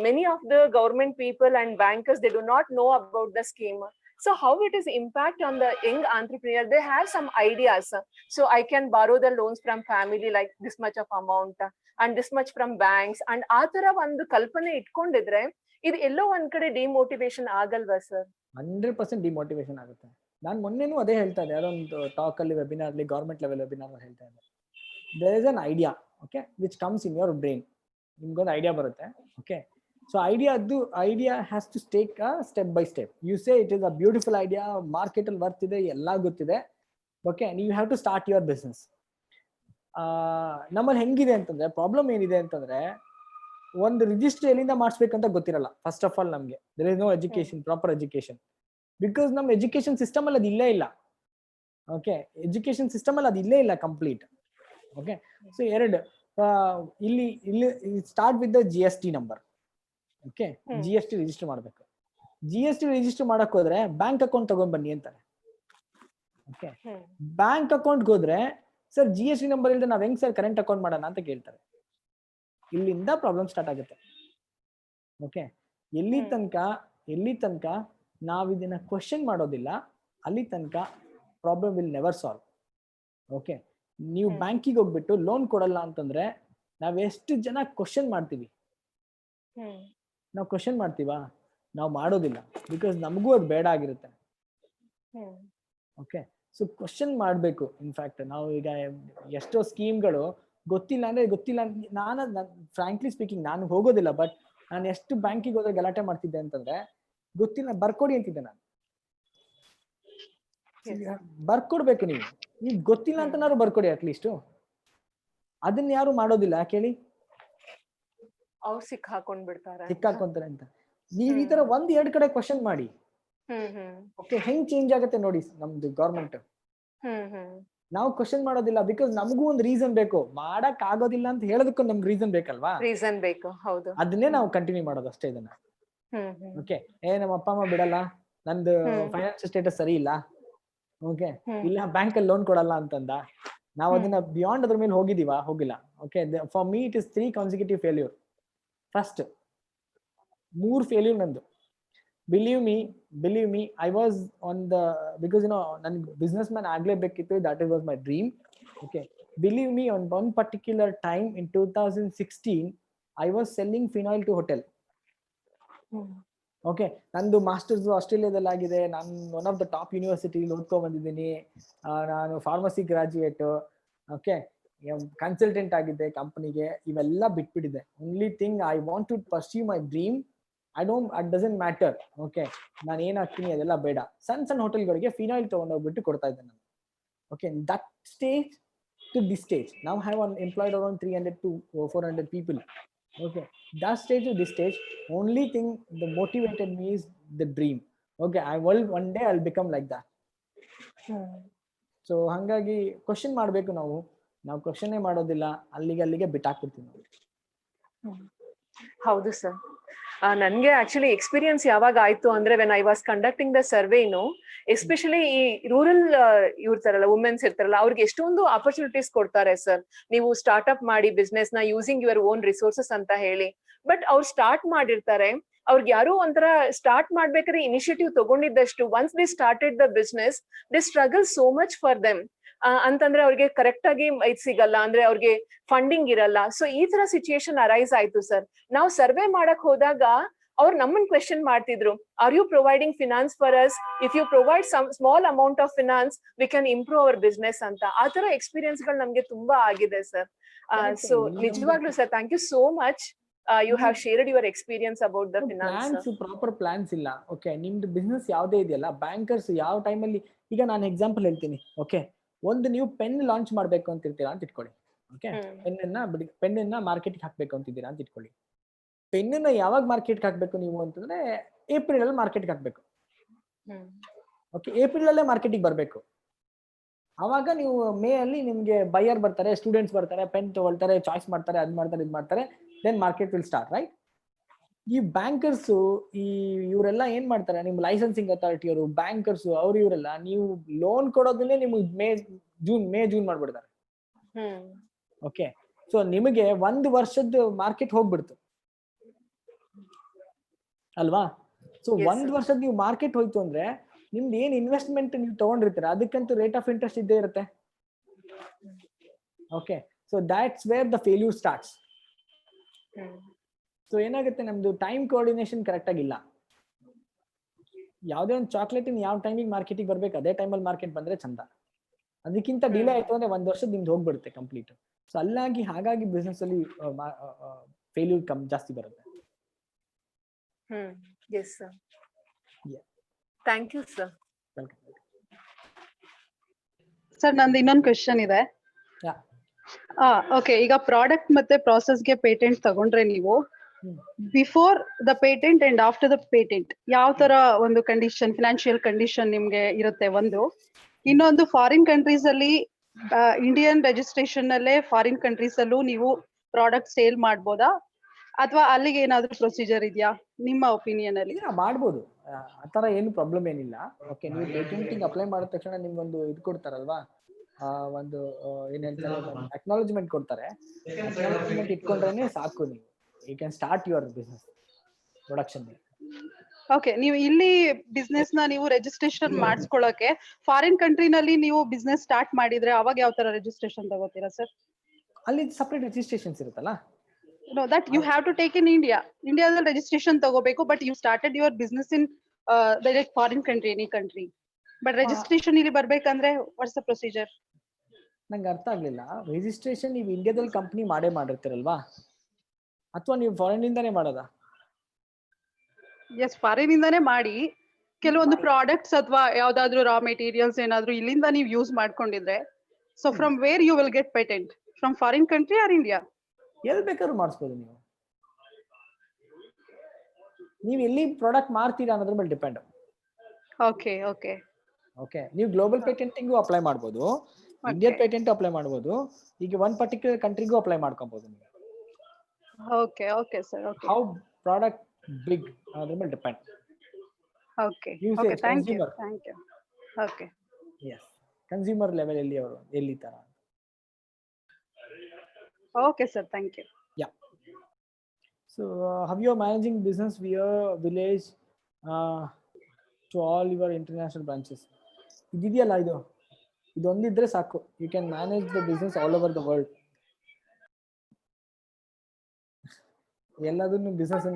many of the government people and bankers they do not know about the scheme. So how it is impact on the young entrepreneur? They have some ideas. So I can borrow the loans from family like this much of amount and this much from banks. And ಆ ತರ ಒಂದು ಕಲ್ಪನೆ ಇಟ್ಕೊಂಡಿದ್ರೆ ಇದು ಎಲ್ಲೋ ಒಂದ್ ಕಡೆ demotivation ಆಗಲ್ವಾ sir? 100% demotivation ಆಗುತ್ತೆ. ನಾನು ಮೊನ್ನೆನೂ ಅದೇ ಹೇಳ್ತಾ ಇದ್ದೆ, ಅದೊಂದು ಟಾಕ್ ಅಲ್ಲಿ ವೆಬಿನಾರ್ ಅಲ್ಲಿ, ಗವರ್ಮೆಂಟ್ ಲೆವೆಲ್ ವೆಬಿನಾರ್ ಹೇಳ್ತಾ ಇದ್ದೆ. There is an idea, okay, which comes in your brain. ನಿಮ್ಗೊಂದು ಐಡಿಯಾ ಬರುತ್ತೆ, okay. So idea has to take a step by step. You say it is a beautiful idea, market ಅಲ್ಲಿ worth ಇದೆ, ಎಲ್ಲ ಗೊತ್ತಿದೆ, okay, and you have to start your business. ನಮ್ಮಲ್ಲಿ ಹೆಂಗಿದೆ ಅಂತಂದ್ರೆ, problem ಏನಿದೆ ಅಂತಂದ್ರೆ, ಒಂದು ರಿಜಿಸ್ಟರ್ ಎಲ್ಲಿಂದ ಮಾಡಿಸ್ಬೇಕಂತ ಗೊತ್ತಿರಲ್ಲ. ಫಸ್ಟ್ ಆಫ್ ಆಲ್ ನಮ್ಗೆ there is no education, proper education, because ನಮ್ಮ ಎಜುಕೇಶನ್ ಸಿಸ್ಟಮ್ ಅಲ್ಲಿ ಅದು ಇಲ್ಲೇ ಇಲ್ಲ. ಓಕೆ, ಎಜುಕೇಶನ್ ಸಿಸ್ಟಮ್ ಅಲ್ಲಿ ಅದು ಇಲ್ಲೇ ಇಲ್ಲ ಕಂಪ್ಲೀಟ್. ಓಕೆ, ಸೊ ಇಲ್ಲಿ start with the GST number. Okay, GST register ಮಾಡ್ಬೇಕು. GST ರಿಜಿಸ್ಟರ್ ಮಾಡಕ್ ಹೋದ್ರೆ ಬ್ಯಾಂಕ್ ಅಕೌಂಟ್ ತಗೊಂಡ್ ಬನ್ನಿ ಅಂತಾರೆ. ಓಕೆ, ಬ್ಯಾಂಕ್ ಅಕೌಂಟ್ ಹೋದ್ರೆ ಸರ್ GST ನಂಬರ್ ಇಲ್ಲದೆ ನಾವ್ ಹೆಂಗ್ ಸರ್ ಕರೆಂಟ್ ಅಕೌಂಟ್ ಮಾಡೋಣ ಅಂತ ಕೇಳ್ತಾರೆ. ಇಲ್ಲಿಂದ ಪ್ರಾಬ್ಲಮ್ ಸ್ಟಾರ್ಟ್ ಆಗುತ್ತೆ. ಓಕೆ, ಎಲ್ಲಿ ತನಕ ನಾವ್ ಇದನ್ನ ಕ್ವಶನ್ ಮಾಡೋದಿಲ್ಲ, ಅಲ್ಲಿ ತನಕ problem will never solve. Okay, ನೀವು ಬ್ಯಾಂಕಿಗೆ ಹೋಗ್ಬಿಟ್ಟು ಲೋನ್ ಕೊಡಲ್ಲ ಅಂತಂದ್ರೆ ನಾವ್ ಎಷ್ಟು ಜನ ಕ್ವಶನ್ ಮಾಡ್ತೀವಿ? ನಾವು ಕ್ವಶನ್ ಮಾಡ್ತೀವಾ? ನಾವು ಮಾಡೋದಿಲ್ಲ, ಬಿಕಾಸ್ ನಮಗೂ ಅದು ಬೇಡ ಆಗಿರುತ್ತೆ. ಓಕೆ, ಸೊ ಕ್ವಶನ್ ಮಾಡಬೇಕು. ಇನ್ಫ್ಯಾಕ್ಟ್ ನಾವು ಈಗ ಎಷ್ಟೋ ಸ್ಕೀಮ್ಗಳು ಗೊತ್ತಿಲ್ಲ. ನಾನು ಫ್ರಾಂಕ್ಲಿ ಸ್ಪೀಕಿಂಗ್ ನಾನು ಹೋಗೋದಿಲ್ಲ, ಬಟ್ ನಾನು ಎಷ್ಟು ಬ್ಯಾಂಕಿಗೆ ಹೋದ್ರೆ ಗಲಾಟೆ ಮಾಡ್ತಿದ್ದೆ ಅಂತಂದ್ರೆ, ಗೊತ್ತಿಲ್ಲ ಬರ್ಕೊಡಿ ಅಂತಿದ್ದೆ ನಾನು. ಬರ್ಕೊಡ್ಬೇಕು. ನೀವು ಗೊತ್ತಿಲ್ಲ ಅಂತನಾದ್ರು ಬರ್ಕೊಡಿ ಅಟ್ಲೀಸ್ಟ್. ಅದನ್ನ ಯಾರು ಮಾಡೋದಿಲ್ಲ, ಕೇಳಿ. ಅವ್ರು ಸಿಕ್ಕಾಕೊಂತಾರೆ ಅಂತ. ನೀವ್ ಈ ತರ 1-2 ಕಡೆ ಕ್ವಶನ್ ಮಾಡಿ. ಓಕೆ, ಹೆಂಗ್ ಚೇಂಜ್ ಆಗುತ್ತೆ ನೋಡಿ ನಮ್ದು ಗವರ್ಮೆಂಟ್. ನಾವು ಕ್ವಶನ್ ಮಾಡೋದಿಲ್ಲ, ಬಿಕಾಸ್ ನಮಗೂ ಒಂದು ರೀಸನ್ ಬೇಕು. ಮಾಡಕ್ ಆಗೋದಿಲ್ಲ ಅಂತ ಹೇಳೋದಕ್ಕೂ ನಮ್ಗೆ ರೀಸನ್ ಬೇಕಲ್ವಾ? ರೀಸನ್ ಬೇಕು, ಹೌದು. ಅದನ್ನೇ ನಾವು ಕಂಟಿನ್ಯೂ ಮಾಡೋದು ಅಷ್ಟೇ ಇದನ್ನ. ಓಕೆ, ನಮ್ಮ ಅಪ್ಪ ಅಮ್ಮ ಬಿಡಲ್ಲ, ನಂದು ಫೈನಾನ್ಷಿಯಲ್ ಸ್ಟೇಟಸ್ ಸರಿ ಇಲ್ಲ, ಓಕೆ, ಇಲ್ಲ ಬ್ಯಾಂಕ್ ಅಲ್ಲಿ ಲೋನ್ ಕೊಡಲ್ಲ ಅಂತಂದ. ನಾವು ಅದನ್ನ ಬಿಯಾಂಡ್ ಅದ್ರ ಮೇಲೆ ಹೋಗಿಲ್ಲ. Okay, for me it is 3 consecutive failure. First 3 failure ನಂದು. Believe me, I was on the, because ನನ್ಗೆ ಬಿಸ್ನೆಸ್ ಮ್ಯಾನ್ ಆಗ್ಲೇಬೇಕಿತ್ತು, that was my dream. Okay, believe me, on one particular time in 2016 I was selling phenyl to hotel. Okay, ನಂದು masters ಆಸ್ಟ್ರೇಲಿಯಾದಲ್ಲಿ ಆಗಿದೆ. ನಾನು one of the top university ಓದ್ಕೊಂಡ್ ಬಂದಿದ್ದೀನಿ. ನಾನು pharmacy graduate. Okay, consultant ಆಗಿದ್ದೆ ಕಂಪನಿಗೆ. ಇವೆಲ್ಲ ಬಿಟ್ಬಿಟ್ಟಿದೆ. Only thing I want to pursue my dream. It doesn't matter. Okay, ನಾನು ಏನಾಗ್ತೀನಿ ಅದೆಲ್ಲ ಬೇಡ. ಸಣ್ಣ ಹೋಟೆಲ್ಗಳಿಗೆ ಫಿನಾಯಿಲ್ ತಗೊಂಡೋಗ್ಬಿಟ್ಟು ಕೊಡ್ತಾ ಇದ್ದೆ ನಾನು. Okay, that stage to this stage now have employed around 300 to 400 people. Okay, that stage to this stage, only thing that motivated me is the dream. Okay, one day I'll become like that. So ಹಾಗಾಗಿ question ಮಾಡಬೇಕು ನಾವು ಕ್ವಶನ್ನೇ ಮಾಡೋದಿಲ್ಲ, ಅಲ್ಲಿಗೆ ಬಿಟ್ಟಾಕ್ಬಿಡ್ತೀವಿ ನಾವು. ಹೌದು sir. ನನ್ಗೆ actually experience ಯಾವಾಗ ಆಯ್ತು ಅಂದ್ರೆ when I was conducting the ಸರ್ವೇನು, ಎಸ್ಪೆಷಲಿ ಈ ರೂರಲ್ ಇರ್ತಾರಲ್ಲ, ವುಮೆನ್ಸ್ ಇರ್ತಾರಲ್ಲ, ಅವ್ರಿಗೆ ಎಷ್ಟೊಂದು ಆಪರ್ಚುನಿಟೀಸ್ ಕೊಡ್ತಾರೆ ಸರ್. ನೀವು ಸ್ಟಾರ್ಟ್ಅಪ್ ಮಾಡಿ ಬಿಸ್ನೆಸ್ ನ ಯೂಸಿಂಗ್ ಯುವರ್ ಓನ್ ರಿಸೋರ್ಸಸ್ ಅಂತ ಹೇಳಿ. ಬಟ್ ಅವ್ರು ಸ್ಟಾರ್ಟ್ ಮಾಡಿರ್ತಾರೆ, ಅವ್ರಿಗೆ ಯಾರೋ ಒಂಥರ ಸ್ಟಾರ್ಟ್ ಮಾಡ್ಬೇಕಾದ್ರೆ ಇನಿಷಿಯೇಟಿವ್ ತಗೊಂಡಿದ್ದಷ್ಟು once they started the business they struggle so much for them. ಅಂತಂದ್ರೆ ಅವ್ರಿಗೆ ಕರೆಕ್ಟ್ ಆಗಿ ಇದು ಸಿಗಲ್ಲ, ಅಂದ್ರೆ ಅವ್ರಿಗೆ ಫಂಡಿಂಗ್ ಇರಲ್ಲ. ಸೊ ಈ ತರ ಸಿಚುಯೇಷನ್ ಅರೈಸ್ ಆಯ್ತು ಸರ್. ನಾವು ಸರ್ವೆ ಮಾಡಕ್ ಹೋದಾಗ ಅವ್ರು ನಮ್ಮನ್ ಕ್ವೆಶನ್ ಮಾಡ್ತಿದ್ರು, are you providing finance for us? If you provide some small amount of finance we can improve our business ಅಂತ. ಆ ತರ ಎಕ್ಸ್ಪೀರಿಯನ್ಸ್ ಗಳು ನಮ್ಗೆ ತುಂಬಾ ಆಗಿದೆ ಸರ್. ಸೊ ನಿಜವಾಗ್ಲೂ sir, thank you so much. You have shared your experience about the finance. Proper plans ಇಲ್ಲ. Okay, ನಿಮ್ದು ಬಿಸ್ನೆಸ್ ಯಾವ್ದೇ ಇದೆಯಲ್ಲ, ಬ್ಯಾಂಕರ್ಸ್ ಯಾವ ಟೈಮಲ್ಲಿ, ಈಗ ನಾನು ಎಕ್ಸಾಂಪಲ್ ಹೇಳ್ತೀನಿ. ಓಕೆ, ಒಂದು ನೀವು ಪೆನ್ ಲಾಂಚ್ ಮಾಡ್ಬೇಕು ಅಂತ ಇರ್ತೀರಾ ಅಂತ ಇಟ್ಕೊಳ್ಳಿ. ಓಕೆ, ಪೆನ್ನ ಮಾರ್ಕೆಟ್ಗೆ ಹಾಕ್ಬೇಕು ಅಂತಿದ್ದೀರಾ ಅಂತ ಇಟ್ಕೊಳ್ಳಿ. ಪೆನ್ನ ಯಾವಾಗ ಮಾರ್ಕೆಟ್ಗೆ ಹಾಕ್ಬೇಕು ನೀವು ಅಂತಂದ್ರೆ ಏಪ್ರಿಲ್ ಅಲ್ಲಿ ಮಾರ್ಕೆಟ್ಗೆ ಹಾಕ್ಬೇಕು. ಓಕೆ, ಏಪ್ರಿಲ್ ಅಲ್ಲೇ ಮಾರ್ಕೆಟಿಗೆ ಬರಬೇಕು. ಅವಾಗ ನೀವು ಮೇ ಅಲ್ಲಿ ನಿಮ್ಗೆ ಬೈಯರ್ ಬರ್ತಾರೆ, ಸ್ಟೂಡೆಂಟ್ಸ್ ಬರ್ತಾರೆ, ಪೆನ್ ತಗೊಳ್ತಾರೆ, ಚಾಯ್ಸ್ ಮಾಡ್ತಾರೆ, ಅದ್ ಮಾಡ್ತಾರೆ, ಇದ್ ಮಾಡ್ತಾರೆ, then market will start, right? ಈ ಬ್ಯಾಂಕರ್ಸ್ ಇವರೆಲ್ಲ ಏನ್ ಮಾಡ್ತಾರೆ, ನಿಮ್ ಲೈಸೆನ್ಸಿಂಗ್ ಅಥಾರಿಟಿ ಅವರು, ಬ್ಯಾಂಕರ್ಸ್ ಅವ್ರು ಇವರೆಲ್ಲ ನೀವು ಲೋನ್ ಕೊಡೋದನ್ನೇ ನಿಮ್ಗೆ ಮೇ ಜೂನ್ ಮಾಡ್ಬಿಡ್ತಾರೆ. ಓಕೆ, ಸೊ ನಿಮಗೆ 1 ವರ್ಷದ ಮಾರ್ಕೆಟ್ ಹೋಗ್ಬಿಡ್ತು ಅಲ್ವಾ? ಸೊ 1 ವರ್ಷದ ನೀವು ಮಾರ್ಕೆಟ್ ಹೋಯ್ತು ಅಂದ್ರೆ ನಿಮ್ದು ಏನ್ ಇನ್ವೆಸ್ಟ್ಮೆಂಟ್ ನೀವು ತಗೊಂಡಿರ್ತೀರ ಅದಕ್ಕಂತೂ ರೇಟ್ ಆಫ್ ಇಂಟ್ರೆಸ್ಟ್ ಇದ್ದೇ ಇರುತ್ತೆ. Okay, so that's where the failure starts. So ಏನಾಗುತ್ತೆ, ನಮ್ದು ಟೈಮ್ ಕೋಆರ್ಡಿನೇಷನ್ ಕರೆಕ್ಟ್ ಆಗಿಲ್ಲ. ಯಾವ್ದೇ ಒಂದು ಚಾಕ್ಲೇಟ್ ಯಾವ ಟೈಮಿಗೆ ಮಾರ್ಕೆಟಿಗೆ ಬರ್ಬೇಕು ಅದೇ ಟೈಮಲ್ಲಿ ಮಾರ್ಕೆಟ್ ಬಂದ್ರೆ ಚಂದ. ಅದಕ್ಕಿಂತ ಡಿಲೇ ಆಯ್ತು ಅಂದ್ರೆ 1 ವರ್ಷದ ನಿಮ್ದು ಹೋಗ್ಬಿಡುತ್ತೆ ಕಂಪ್ಲೀಟ್. ಸೊ ಹಾಗಾಗಿ ಬಿಸ್ನೆಸ್ ಅಲ್ಲಿ ಫೇಲ್ಯೂರ್ ಜಾಸ್ತಿ ಬರುತ್ತೆ. Yes sir, thank you sir. Sir, ನಂದು ಇನ್ನೊಂದು ಕ್ವೆಶನ್ ಇದೆ. ಓಕೆ, ಈಗ ಪ್ರಾಡಕ್ಟ್ ಮತ್ತೆ ಪ್ರಾಸೆಸ್ಗೆ ಪೇಟೆಂಟ್ ತಗೊಂಡ್ರೆ ನೀವು before the patent and after the patent ಯಾವ ತರ ಒಂದು ಕಂಡೀಷನ್, ಫಿನಾನ್ಷಿಯಲ್ ಕಂಡೀಷನ್ ನಿಮ್ಗೆ ಇರುತ್ತೆ? ಇನ್ನೊಂದು ಫಾರಿನ್ ಕಂಟ್ರೀಸ್ ಅಲ್ಲಿ ಇಂಡಿಯನ್ ರಿಜಿಸ್ಟ್ರೇಷನ್ ಅಲ್ಲೇ ಫಾರಿನ್ ಕಂಟ್ರೀಸ್ ಅಲ್ಲೂ ನೀವು ಪ್ರಾಡಕ್ಟ್ ಸೇಲ್ ಮಾಡ್ಬೋದಾ, ಅಥವಾ ಅಲ್ಲಿಗೆ ಏನಾದ್ರು ಪ್ರೊಸೀಜರ್ ಇದೆಯಾ ನಿಮ್ಮ ಒಪಿನಿಯನ್ ಅಲ್ಲಿ? ಮಾಡ್ಬೋದು, ಆತರ ಏನು ಪ್ರಾಬ್ಲಮ್ ಏನಿಲ್ಲ. ಓಕೆ, ನೀವು ಪೇಟೆಂಟಿಂಗ್ ಅಪ್ಲೈ ಮಾಡಿದ ತಕ್ಷಣ ನಿಮ್ಗೊಂದು ಇದು ಕೊಡ್ತಾರಲ್ವಾ, ಒಂದು ಏನ್ ಹೇಳ್ತಾರೆ, ಅಕ್ನಾಲಜ್ಮೆಂಟ್ ಕೊಡ್ತಾರೆ. ಅಕ್ನಾಲಜ್ಮೆಂಟ್ ಇಟ್ಕೊಂಡ್ರೇನೆ ಸಾಕು, ನೀವು you can start your business production. Okay, ನೀವು ಇಲ್ಲಿ ಬಿಸ್ನೆಸ್ ನ ನೀವು ರಿಜಿಸ್ಟ್ರೇಷನ್ ಮಾಡಿಸ್ಕೊಳ್ಳೋಕೆ ಫಾರಿನ್ ಕಂಟ್ರಿನಲ್ಲಿ ನೀವು ಬಿಸ್ನೆಸ್ ಸ್ಟಾರ್ಟ್ ಮಾಡಿದ್ರೆ ಅವಾಗ ಯಾವ ತರ ರಿಜಿಸ್ಟ್ರೇಷನ್ ತಗೋತೀರಾ ಸರ್? ಅಲ್ಲಿ ಸಪರೇಟ್ ರಿಜಿಸ್ಟ್ರೇಷನ್ಸ್ ಇರುತ್ತಲ್ಲ. No, that you have to take in India. India's registration ತಗೋಬೇಕು, but you started your business in direct foreign country, any country. But registration ಇಲ್ಲಿ ಬರ್ಬೇಕಂದ್ರೆ what's the procedure? ನಂಗೆ ಅರ್ಥ ಆಗ್ಲಿಲ್ಲ. ರಿಜಿಸ್ಟ್ರೇಷನ್ ನೀವು ಇಂಡಿಯಾದಲ್ಲಿ ಕಂಪನಿ ಮಾಡಿರ್ತೀರಲ್ವಾ, ಅಥವಾ ನೀವು ಫಾರಿನ್ ಇಂದಾನೇ ಮಾಡೋದಾ? ಎಸ್, ಫಾರಿನ್ ಇಂದಾನೇ ಮಾಡಿ ಕೆಲವೊಂದು ಪ್ರಾಡಕ್ಟ್ಸ್ ಅಥವಾ ಯಾವ್ದಾದ್ರು ರಾ ಮೆಟೀರಿಯಲ್ಸ್ ಏನಾದ್ರು ಇಲ್ಲಿಂದ ನೀವು ಯೂಸ್ ಮಾಡ್ಕೊಂಡಿದ್ರೆ, so from where you will get patent? From foreign country or India? ಎಲ್ಲಿ ಬೇಕಾದ್ರೂ ಮಾಡಿಸ್ಬೋದು. ನೀವು ಎಲ್ಲಿ ಪ್ರಾಡಕ್ಟ್ ಮಾರ್ತೀರಾ ಅನ್ನೋದ್ರ ಮೇಲೆ ಡಿಪೆಂಡ್. ಓಕೆ ಓಕೆ ಓಕೆ, ನೀವು ಗ್ಲೋಬಲ್ ಪೇಟೆಂಟಿಂಗು ಅಪ್ಲೈ ಮಾಡ್ಬೋದು, ಇಂಡಿಯನ್ ಪೇಟೆಂಟ್ ಅಪ್ಲೈ ಮಾಡ್ಬೋದು, ಈಗ ಒನ್ ಪರ್ಟಿಕ್ಯುಲರ್ ಕಂಟ್ರಿಗೂ ಅಪ್ಲೈ ಮಾಡ್ಕೊಬಹುದು ನೀವು. Okay okay sir, okay. How product big ಅನ್ನೋದ್ರ ಮೇಲೆ depend. Okay okay, thank you thank you. Okay, yes, consumer level ಎಲ್ಲಿ ತರ. Okay, sir. Thank you. Yeah. So, how you are managing business via village to all your international branches? ಇದೆಯಲ್ಲ, ಇದೊಂದಿದ್ರೆ ಸಾಕು. You can manage the business all over the world. ಎಲ್ಲದನ್ನು business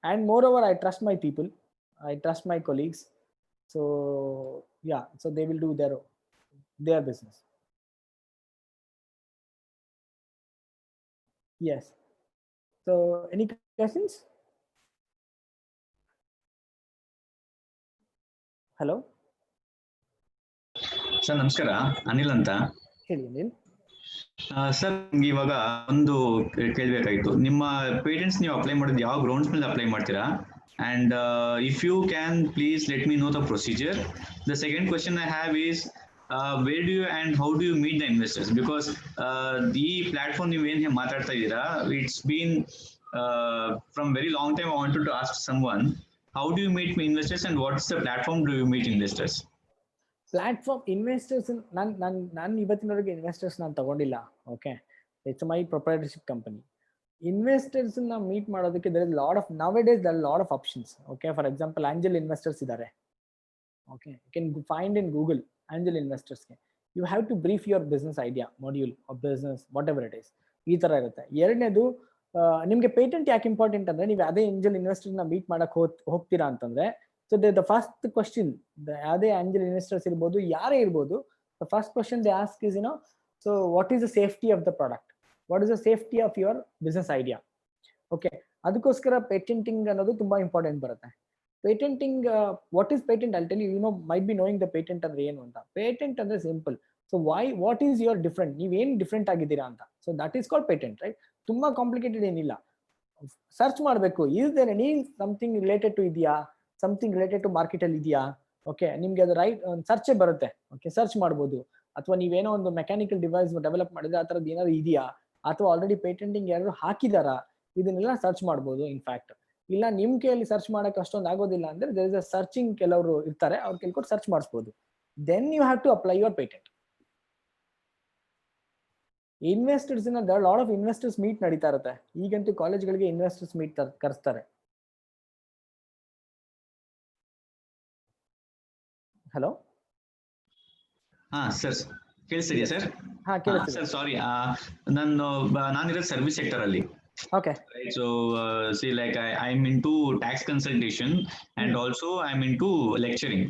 and moreover, I trust my people. I trust my colleagues. So, yeah. So they will do their business. Yes. So, any questions? Hello. Sir ನಮಸ್ಕಾರ, ಅನಿಲ್ ಅಂತ. ಹೇಳಿ Anil. Sir ನಿಮ್ಗೆ ಇವಾಗ ಒಂದು ಕೇಳಬೇಕಾಗಿತ್ತು. ನಿಮ್ಮ patents ನೀವು apply ಮಾಡೋದು ಯಾವ ಗ್ರೌಂಡ್ಸ್ ಮೇಲೆ ಅಪ್ಲೈ ಮಾಡ್ತೀರಾ? And if you can please let me know the procedure. The second question I have is, where do you and how do you meet the investors? Because the platform you ಮಾತಾಡ್ತಾ ಇದ್ದೀರಾ, it's been from very long time I wanted to ask someone, how do you meet investors and what's the platform do you meet investors? Platform investors ನಾನು ಇವತ್ತಿನವರೆಗೆ investors ನಾನು ತಗೊಂಡಿಲ್ಲ. Okay, it's my proprietorship company. Investors ನ meet ಮಾಡೋದಕ್ಕೆ there is lot of nowadays there are lot of options. Okay, for example angel investors ಇದ್ದಾರೆ. Okay, you can find in Google angel investors. You have to brief your business idea, module or business whatever it is. ಈ ತರ ಇರುತ್ತೆ. ಎರಡನೇದು, ನಿಮ್ಗೆ patent ಯಾಕೆ important ಅಂದ್ರೆ, ನೀವು ಅದೇ ಏಂಜಲ್ ಇನ್ವೆಸ್ಟರ್ ನ ಮೀಟ್ ಮಾಡಕ್ ಹೋಗ್ತೀರಾ ಅಂತಂದ್ರೆ, ಸೊ ದ ಫಸ್ಟ್ ಕ್ವಶನ್, ಯಾವುದೇ ಏಂಜಲ್ ಇನ್ವೆಸ್ಟರ್ಸ್ ಇರ್ಬೋದು, ಯಾರೇ ಇರ್ಬೋದು, the first question they ask is so what is the safety of the product, what is the safety of your business idea. Okay, ಅದಕ್ಕೋಸ್ಕರ patenting ಅನ್ನೋದು ತುಂಬಾ ಇಂಪಾರ್ಟೆಂಟ್ ಬರುತ್ತೆ. Patenting, what is patent? I tell you, might be knowing the patent ಅಂದ್ರೆ ಏನು ಅಂತ. Patent ಅಂದ್ರೆ simple. So what is your different, ನೀವೇನು different ಆಗಿದ್ದೀರಾ ಅಂತ. So that is called patent, right? ತುಂಬಾ ಕಾಂಪ್ಲಿಕೇಟೆಡ್ ಏನಿಲ್ಲ. ಸರ್ಚ್ ಮಾಡಬೇಕು, is there any something related to ಇದೆಯಾ, ಸಮಥಿಂಗ್ ರಿಲೇಟೆಡ್ ಟು ಮಾರ್ಕೆಟ್ ಅಲ್ಲಿ ಇದೆಯಾ. ಓಕೆ, ನಿಮ್ಗೆ ಅದು ರೈಟ್ ಸರ್ಚೇ ಬರುತ್ತೆ. ಓಕೆ, ಸರ್ಚ್ ಮಾಡ್ಬೋದು. ಅಥವಾ ನೀವೇನೋ ಒಂದು ಮೆಕ್ಯಾನಿಕಲ್ ಡಿವೈಸ್ ಡೆವಲಪ್ ಮಾಡಿದ್ರೆ ಆ ಥರದ್ದು ಏನಾದ್ರು ಇದೆಯಾ, ಅಥವಾ ಆಲ್ರೆಡಿ ಪೇಟೆಂಟಿಂಗ್ ಯಾರು ಹಾಕಿದಾರಾ, ಇದನ್ನೆಲ್ಲ ಸರ್ಚ್ ಮಾಡ್ಬೋದು. ಇನ್ಫ್ಯಾಕ್ಟ್ ಇಲ್ಲ ನಿಮ್ ಕೈಯಲ್ಲಿ ಸರ್ಚ್ ಮಾಡಕ್ ಅಷ್ಟೊಂದು ಆಗೋದಿಲ್ಲ ಅಂದ್ರೆ ದೇರ್ ಇಸ್ ಅ ಸರ್ಚಿಂಗ್, ಕೆಲವರು ಇರ್ತಾರೆ, ಅವ್ರ ಕೇಳ್ಕೊಂಡು ಸರ್ಚ್ ಮಾಡಿಸ್ಬೋದು. Then you have to apply your patent. Investors lot of investors meet ನಡೀತಾ ಇರುತ್ತೆ. ಈಗಂತೂ ಕಾಲೇಜ್ಗಳಿಗೆ ಇನ್ವೆಸ್ಟರ್ಸ್ ಮೀಟ್ ಕರೆಸ್ತಾರೆ. ಹಲೋ, ಹಾ ಸರ್, ಕೇಳಿಸ್ತಿದ್ಯಾ ಸರ್? ಹಾ ಕೇಳಿಸ್ತಿದೆ ಸರ್. ಸಾರಿ, ನಾನಿರೋದು ಸರ್ವಿಸ್ ಸೆಕ್ಟರ್ ಅಲ್ಲಿ. Okay. Right. So, see, like I'm into tax consultation and also I'm into lecturing.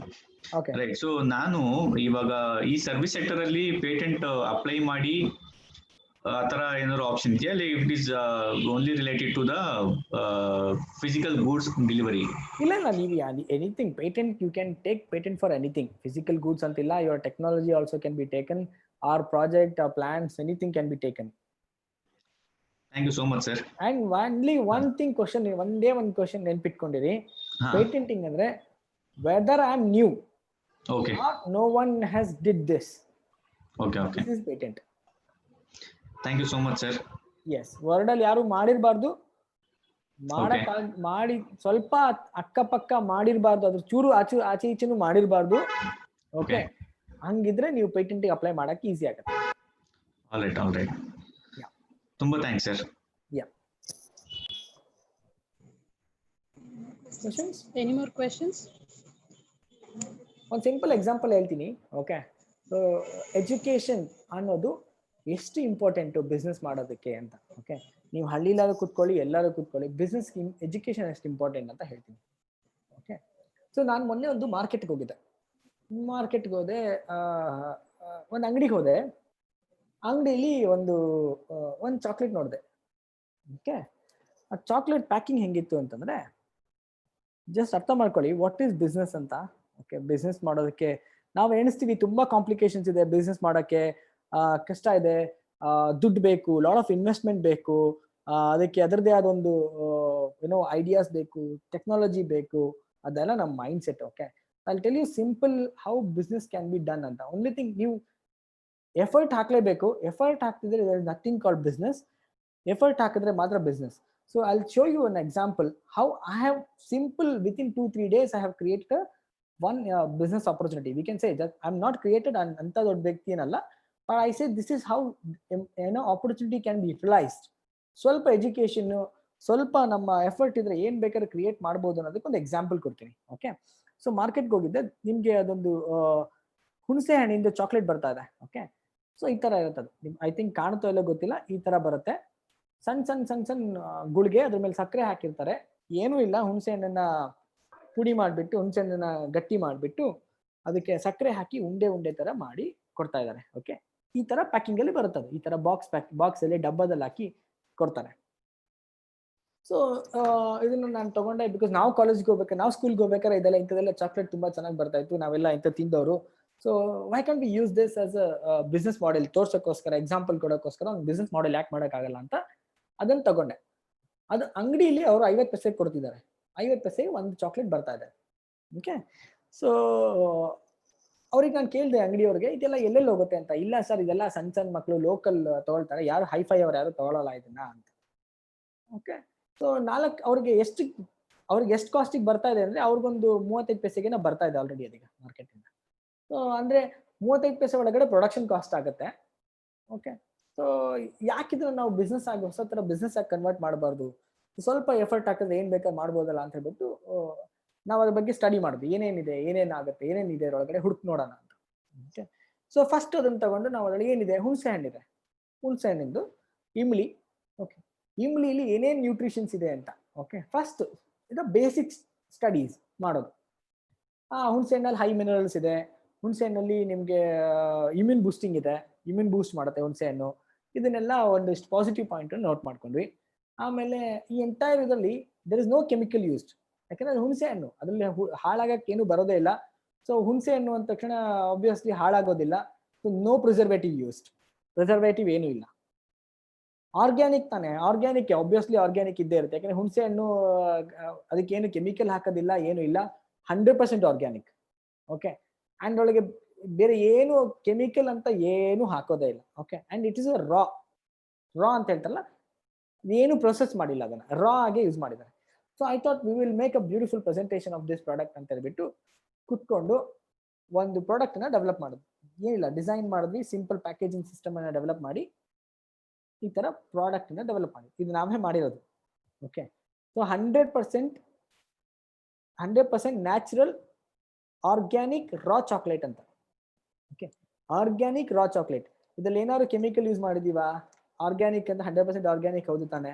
Okay. Right. So, ನಾನು ಇವಾಗ ಈ ಸರ್ವಿಸ್ ಸೆಕ್ಟರ್ ಅಲ್ಲಿ ಪೇಟೆಂಟ್ ಅಪ್ಲೈ ಮಾಡಿ ಆ ತರ ಏನಾದ್ರು ಆಪ್ಷನ್ ಇದೆಯಾ, ಇಲ್ಲ it is only related to the physical goods delivery? ಇಲ್ಲ, ನೀವು anything patent, you can take patent for anything. Physical goods ಅಂತಿಲ್ಲ, your technology also can be taken, or project, or plans, anything can be taken. Thank you so much, sir. And only one thing question, one day one question ನೆನ್ಪಿಟ್ಕೊಂಡಿರಿ. Patenting ಅಂದ್ರೆ whether I am new, okay, or no one has did this. Okay. This is patent. Thank you so much, sir. Yes, word ಅಲ್ಲಿ ಯಾರು ಮಾಡಿರಬಾರ್ದು, ಮಾಡಿ ಸ್ವಲ್ಪ ಅಕ್ಕಪಕ್ಕ ಮಾಡಿರಬಾರ್ದು, ಅದ್ರ ಚೂರು ಆಚೆ ಈಚೆನೂ ಮಾಡಿರಬಾರ್ದು. Okay, ಹಂಗಿದ್ರೆ ನೀವು ಪೇಟೆಂಟಿಗೆ ಅಪ್ಲೈ ಮಾಡಕ್ಕೆ ಈಸಿ ಆಗುತ್ತೆ. All right. ತುಂಬಾ thanks sir. Questions? Any more questions? ಒಂದು ಸಿಂಪಲ್ ಎಕ್ಸಾಂಪಲ್ ಹೇಳ್ತೀನಿ. ಓಕೆ, ಸೊ ಎಜುಕೇಶನ್ ಅನ್ನೋದು ಎಷ್ಟು ಇಂಪಾರ್ಟೆಂಟು ಬಿಸ್ನೆಸ್ ಮಾಡೋದಕ್ಕೆ ಅಂತ. ಓಕೆ, ನೀವು ಹಳ್ಳಿಲಾದ್ರೂ ಕೂತ್ಕೊಳ್ಳಿ, ಎಲ್ಲರೂ ಕೂತ್ಕೊಳ್ಳಿ, ಬಿಸ್ನೆಸ್ ಎಜುಕೇಶನ್ ಎಷ್ಟು ಇಂಪಾರ್ಟೆಂಟ್ ಅಂತ ಹೇಳ್ತೀನಿ. ಓಕೆ, ಸೊ ನಾನು ಮೊನ್ನೆ ಒಂದು ಮಾರ್ಕೆಟ್ಗೆ ಹೋದೆ. ಒಂದು ಅಂಗಡಿಗೆ ಹೋದೆ. ಅಂಗಡಿಯಲ್ಲಿ ಒಂದು ಚಾಕ್ಲೇಟ್ ನೋಡಿದೆ. ಓಕೆ, ಆ ಚಾಕ್ಲೇಟ್ ಪ್ಯಾಕಿಂಗ್ ಹೆಂಗಿತ್ತು ಅಂತಂದ್ರೆ, ಜಸ್ಟ್ ಅರ್ಥ ಮಾಡ್ಕೊಳ್ಳಿ ವಾಟ್ ಈಸ್ ಬಿಸ್ನೆಸ್ ಅಂತ. ಓಕೆ, ಬಿಸ್ನೆಸ್ ಮಾಡೋದಕ್ಕೆ ನಾವು ಎಣಿಸ್ತೀವಿ ತುಂಬಾ ಕಾಂಪ್ಲಿಕೇಶನ್ಸ್ ಇದೆ, ಬಿಸ್ನೆಸ್ ಮಾಡೋಕ್ಕೆ ಕಷ್ಟ ಇದೆ, ದುಡ್ಡು ಬೇಕು, ಲಾಟ್ ಆಫ್ ಇನ್ವೆಸ್ಟ್ಮೆಂಟ್ ಬೇಕು, ಅದಕ್ಕೆ ಅದರದೇ ಆದ ಒಂದು ಐಡಿಯಾಸ್ ಬೇಕು, ಟೆಕ್ನಾಲಜಿ ಬೇಕು, ಅದೆಲ್ಲ ನಮ್ಮ mind set. Okay, I will tell you simple how business can be done ಅಂತ. ಓನ್ಲಿ ಥಿಂಗ್, ನೀವು ಎಫರ್ಟ್ ಹಾಕ್ಲೇಬೇಕು. ಎಫರ್ಟ್ ಹಾಕ್ತಿದ್ರೆ there is nothing called business. Effort ಹಾಕಿದ್ರೆ ಮಾತ್ರ business. So I will show you an example how I have simple within 2-3 days I have created one business opportunity. We can say that I'm not created ಅಂತ ದೊಡ್ಡ ವ್ಯಕ್ತಿ ಏನಲ್ಲ, but I say this is how opportunity can be utilized. ಸ್ವಲ್ಪ education, ಸ್ವಲ್ಪ ನಮ್ಮ effort ಇದ್ರೆ ಏನ್ ಬೇಕಾದ್ರೆ ಕ್ರಿಯೇಟ್ ಮಾಡ್ಬೋದು ಅನ್ನೋದಕ್ಕೆ ಒಂದು ಎಕ್ಸಾಂಪಲ್ ಕೊಡ್ತೀನಿ. ಓಕೆ, ಸೊ ಮಾರ್ಕೆಟ್ಗೆ ಹೋಗಿದ್ದೆ, ನಿಮ್ಗೆ ಅದೊಂದು ಹುಣಸೆ ಹಣ್ಣಿಂದ ಚಾಕ್ಲೇಟ್ ಬರ್ತಾ ಇದೆ. ಓಕೆ, ಸೊ ಈ ತರ ಇರುತ್ತೆ. ಅದು ಐ ಥಿಂಕ್ ಕಾಣುತ್ತೋ ಇಲ್ಲ ಗೊತ್ತಿಲ್ಲ, ಈ ತರ ಬರುತ್ತೆ. ಸಣ್ಣ ಗುಳಿಗೆ, ಅದ್ರ ಮೇಲೆ ಸಕ್ಕರೆ ಹಾಕಿರ್ತಾರೆ, ಏನೂ ಇಲ್ಲ. ಹುಣಸೆ ಹಣ್ಣನ್ನ ಪುಡಿ ಮಾಡಿಬಿಟ್ಟು, ಹುಣಸೆ ಹಣ್ಣನ್ನ ಗಟ್ಟಿ ಮಾಡಿಬಿಟ್ಟು ಅದಕ್ಕೆ ಸಕ್ಕರೆ ಹಾಕಿ ಉಂಡೆ ತರ ಮಾಡಿ ಕೊಡ್ತಾ ಇದ್ದಾರೆ. ಓಕೆ, ಈ ತರ ಪ್ಯಾಕಿಂಗ್ ಅಲ್ಲಿ ಬರುತ್ತೆ. ಈ ತರ ಬಾಕ್ಸ್ ಅಲ್ಲಿ ಡಬ್ಬದಲ್ಲಿ ಹಾಕಿ ಕೊಡ್ತಾರೆ. ಸೊ ಇದನ್ನು ನಾನು ತಗೊಂಡೆ, ಬಿಕಾಸ್ ನಾವು ಕಾಲೇಜ್ಗೆ ಹೋಗ್ಬೇಕಾದ್ರೆ, ನಾವು ಸ್ಕೂಲ್ಗೆ ಹೋಗ್ಬೇಕಾದ್ರೆ ಇಂಥದೆಲ್ಲ ಚಾಕ್ಲೇಟ್ ತುಂಬಾ ಚೆನ್ನಾಗಿ ಬರ್ತಾ ಇತ್ತು, ನಾವೆಲ್ಲ ಇಂಥ ತಿಂದವರು. So why can be use this as a business model ತೋರ್ಸೋಕ್ಕೋಸ್ಕರ, ಎಕ್ಸಾಂಪಲ್ ಕೊಡೋಕ್ಕೋಸ್ಕರ ಒಂದು ಬಿಸ್ನೆಸ್ ಮಾಡೆಲ್ ಯಾಕೆ ಮಾಡೋಕ್ಕಾಗಲ್ಲ ಅಂತ ಅದನ್ನು ತಗೊಂಡೆ. ಅದು ಅಂಗಡಿಯಲ್ಲಿ ಅವರು 50 ಪೈಸೆಗೆ ಕೊಡ್ತಿದ್ದಾರೆ. 50 ಪೈಸೆಗೆ ಒಂದು ಚಾಕ್ಲೇಟ್ ಬರ್ತಾ ಇದೆ. ಓಕೆ, ಸೊ ಅವ್ರಿಗೆ ನಾನು ಕೇಳಿದೆ ಅಂಗಡಿಯವ್ರಿಗೆ ಇದೆಲ್ಲ ಎಲ್ಲೆಲ್ಲಿ ಹೋಗುತ್ತೆ ಅಂತ. ಇಲ್ಲ ಸರ್, ಇದೆಲ್ಲ ಸಣ್ಣ ಸಣ್ಣ ಮಕ್ಕಳು ಲೋಕಲ್ ತಗೊಳ್ತಾರೆ, ಯಾರು ಹೈಫೈ ಅವ್ರು ಯಾರು ತಗೊಳ್ಳಲ್ಲ ಇದನ್ನ ಅಂತ. ಓಕೆ, ಸೊ ಅವ್ರಿಗೆ ಎಷ್ಟು ಕಾಸ್ಟಿಗೆ ಬರ್ತಾ ಇದೆ ಅಂದ್ರೆ ಅವ್ರಿಗೊಂದು 35 ಪೈಸೆಗೆ ಬರ್ತಾ ಇದೆ ಆಲ್ರೆಡಿ ಅದೀಗ ಮಾರ್ಕೆಟ್ ಇಂದ. ಸೊ ಅಂದ್ರೆ 35 ಪೈಸೆ ಒಳಗಡೆ ಪ್ರೊಡಕ್ಷನ್ ಕಾಸ್ಟ್ ಆಗುತ್ತೆ. ಓಕೆ, ಸೊ ಯಾಕಿದ್ರೆ ನಾವು ಬಿಸ್ನೆಸ್ ಆಗಿ ಹೊಸ ತರ ಬಿಸ್ನೆಸ್ ಆಗಿ ಕನ್ವರ್ಟ್ ಮಾಡಬಾರ್ದು, ಸ್ವಲ್ಪ ಎಫರ್ಟ್ ಹಾಕಿದ್ರೆ ಏನ್ ಬೇಕಾದ್ರೆ ಮಾಡ್ಬೋದಲ್ಲ ಅಂತ ಹೇಳ್ಬಿಟ್ಟು ನಾವು ಅದ್ರ ಬಗ್ಗೆ ಸ್ಟಡಿ ಮಾಡಿದ್ವಿ. ಏನೇನಿದೆ, ಏನೇನಾಗುತ್ತೆ, ಏನೇನಿದೆ ಅದರೊಳಗಡೆ ಹುಡುಕ್ ನೋಡೋಣ ಅಂತ. ಓಕೆ, ಸೊ ಫಸ್ಟ್ ಅದನ್ನ ತಗೊಂಡು ನಾವು ಅದರಲ್ಲಿ ಏನಿದೆ, ಹುಣಸೆ ಹಣ್ಣಿದೆ, ಹುಣಸೆ ಹಣ್ಣಿಂದು ಇಮ್ಲಿ. ಓಕೆ, ಇಮ್ಲಿಲಿ ಏನೇನು ನ್ಯೂಟ್ರಿಷನ್ಸ್ ಇದೆ ಅಂತ. ಓಕೆ, ಫಸ್ಟ್ ಇದು ಬೇಸಿಕ್ ಸ್ಟಡೀಸ್ ಮಾಡೋದು. ಹುಣಸೆ ಹಣ್ಣಲ್ಲಿ ಹೈ ಮಿನರಲ್ಸ್ ಇದೆ, ಹುಣಸೆ ಹಣ್ಣಲ್ಲಿ ನಿಮಗೆ ಇಮ್ಯೂನ್ ಬೂಸ್ಟಿಂಗ್ ಇದೆ, ಇಮ್ಯೂನ್ ಬೂಸ್ಟ್ ಮಾಡುತ್ತೆ ಹುಣಸೆ ಹಣ್ಣು. ಇದನ್ನೆಲ್ಲ ಒಂದಿಷ್ಟು ಪಾಸಿಟಿವ್ ಪಾಯಿಂಟ್ ನೋಟ್ ಮಾಡ್ಕೊಂಡ್ವಿ. ಆಮೇಲೆ ಈ ಎಂಟೈರ್ ಇದರಲ್ಲಿ there is no chemical used, ಯಾಕಂದ್ರೆ ಹುಣಸೆ ಹಣ್ಣು ಅದರಲ್ಲಿ ಹಾಳಾಗಕ್ಕೆ ಏನು ಬರೋದೇ ಇಲ್ಲ. ಸೊ ಹುಣಸೆ ಹಣ್ಣು ಅಂದ ತಕ್ಷಣ ಆಬ್ವಿಯಸ್ಲಿ ಹಾಳಾಗೋದಿಲ್ಲ. So no preservative used, preservative ಏನು ಇಲ್ಲ. ಆರ್ಗ್ಯಾನಿಕ್ ತಾನೆ, ಆರ್ಗ್ಯಾನಿಕ್ ಆಬ್ವಿಯಸ್ಲಿ ಆರ್ಗ್ಯಾನಿಕ್ ಇದ್ದೇ ಇರುತ್ತೆ, ಯಾಕಂದ್ರೆ ಹುಣಸೆ ಹಣ್ಣು ಅದಕ್ಕೇನು ಕೆಮಿಕಲ್ ಹಾಕೋದಿಲ್ಲ, ಏನು ಇಲ್ಲ, 100% ಆರ್ಗ್ಯಾನಿಕ್. ಓಕೆ, ಅಂಡ್ ಒಳಗೆ ಬೇರೆ ಏನು ಕೆಮಿಕಲ್ ಅಂತ ಏನು ಹಾಕೋದೇ ಇಲ್ಲ. Okay, and it is a raw ಅಂತ ಹೇಳ್ತಾರಲ್ಲ, ಏನು ಪ್ರೊಸೆಸ್ ಮಾಡಿಲ್ಲ, ಅದನ್ನ ರಾ ಆಗಿ ಯೂಸ್ ಮಾಡಿದ್ದಾರೆ. So I thought we will make a beautiful presentation of this product ಅಂತ ಹೇಳ್ಬಿಟ್ಟು ಕುತ್ಕೊಂಡು ಒಂದು ಪ್ರಾಡಕ್ಟ್ ನ ಡೆವಲಪ್ ಮಾಡಿದ್ವಿ. ಏನಿಲ್ಲ, ಡಿಸೈನ್ ಮಾಡಿದ್ವಿ, ಸಿಂಪಲ್ ಪ್ಯಾಕೇಜಿಂಗ್ ಸಿಸ್ಟಮ್ ಅನ್ನ ಡೆವಲಪ್ ಮಾಡಿ ಈ ತರ ಪ್ರಾಡಕ್ಟ್ ನ ಡೆವಲಪ್ ಮಾಡಿ ಇದು ನಾವೇ ಮಾಡಿರೋದು. ಓಕೆ, ಸೊ 100% ನ್ಯಾಚುರಲ್ ಆರ್ಗ್ಯಾನಿಕ್ ರಾ ಚಾಕ್ಲೇಟ್ ಅಂತ. ಓಕೆ, ಆರ್ಗ್ಯಾನಿಕ್ ರಾ ಚಾಕ್ಲೇಟ್. ಇದ್ರಲ್ಲಿ ಏನಾದ್ರು ಕೆಮಿಕಲ್ ಯೂಸ್ ಮಾಡಿದೀವಾ? ಆರ್ಗ್ಯಾನಿಕ್ ಅಂತ 100% ಆರ್ಗ್ಯಾನಿಕ್ ಹೌದು ತಾನೆ?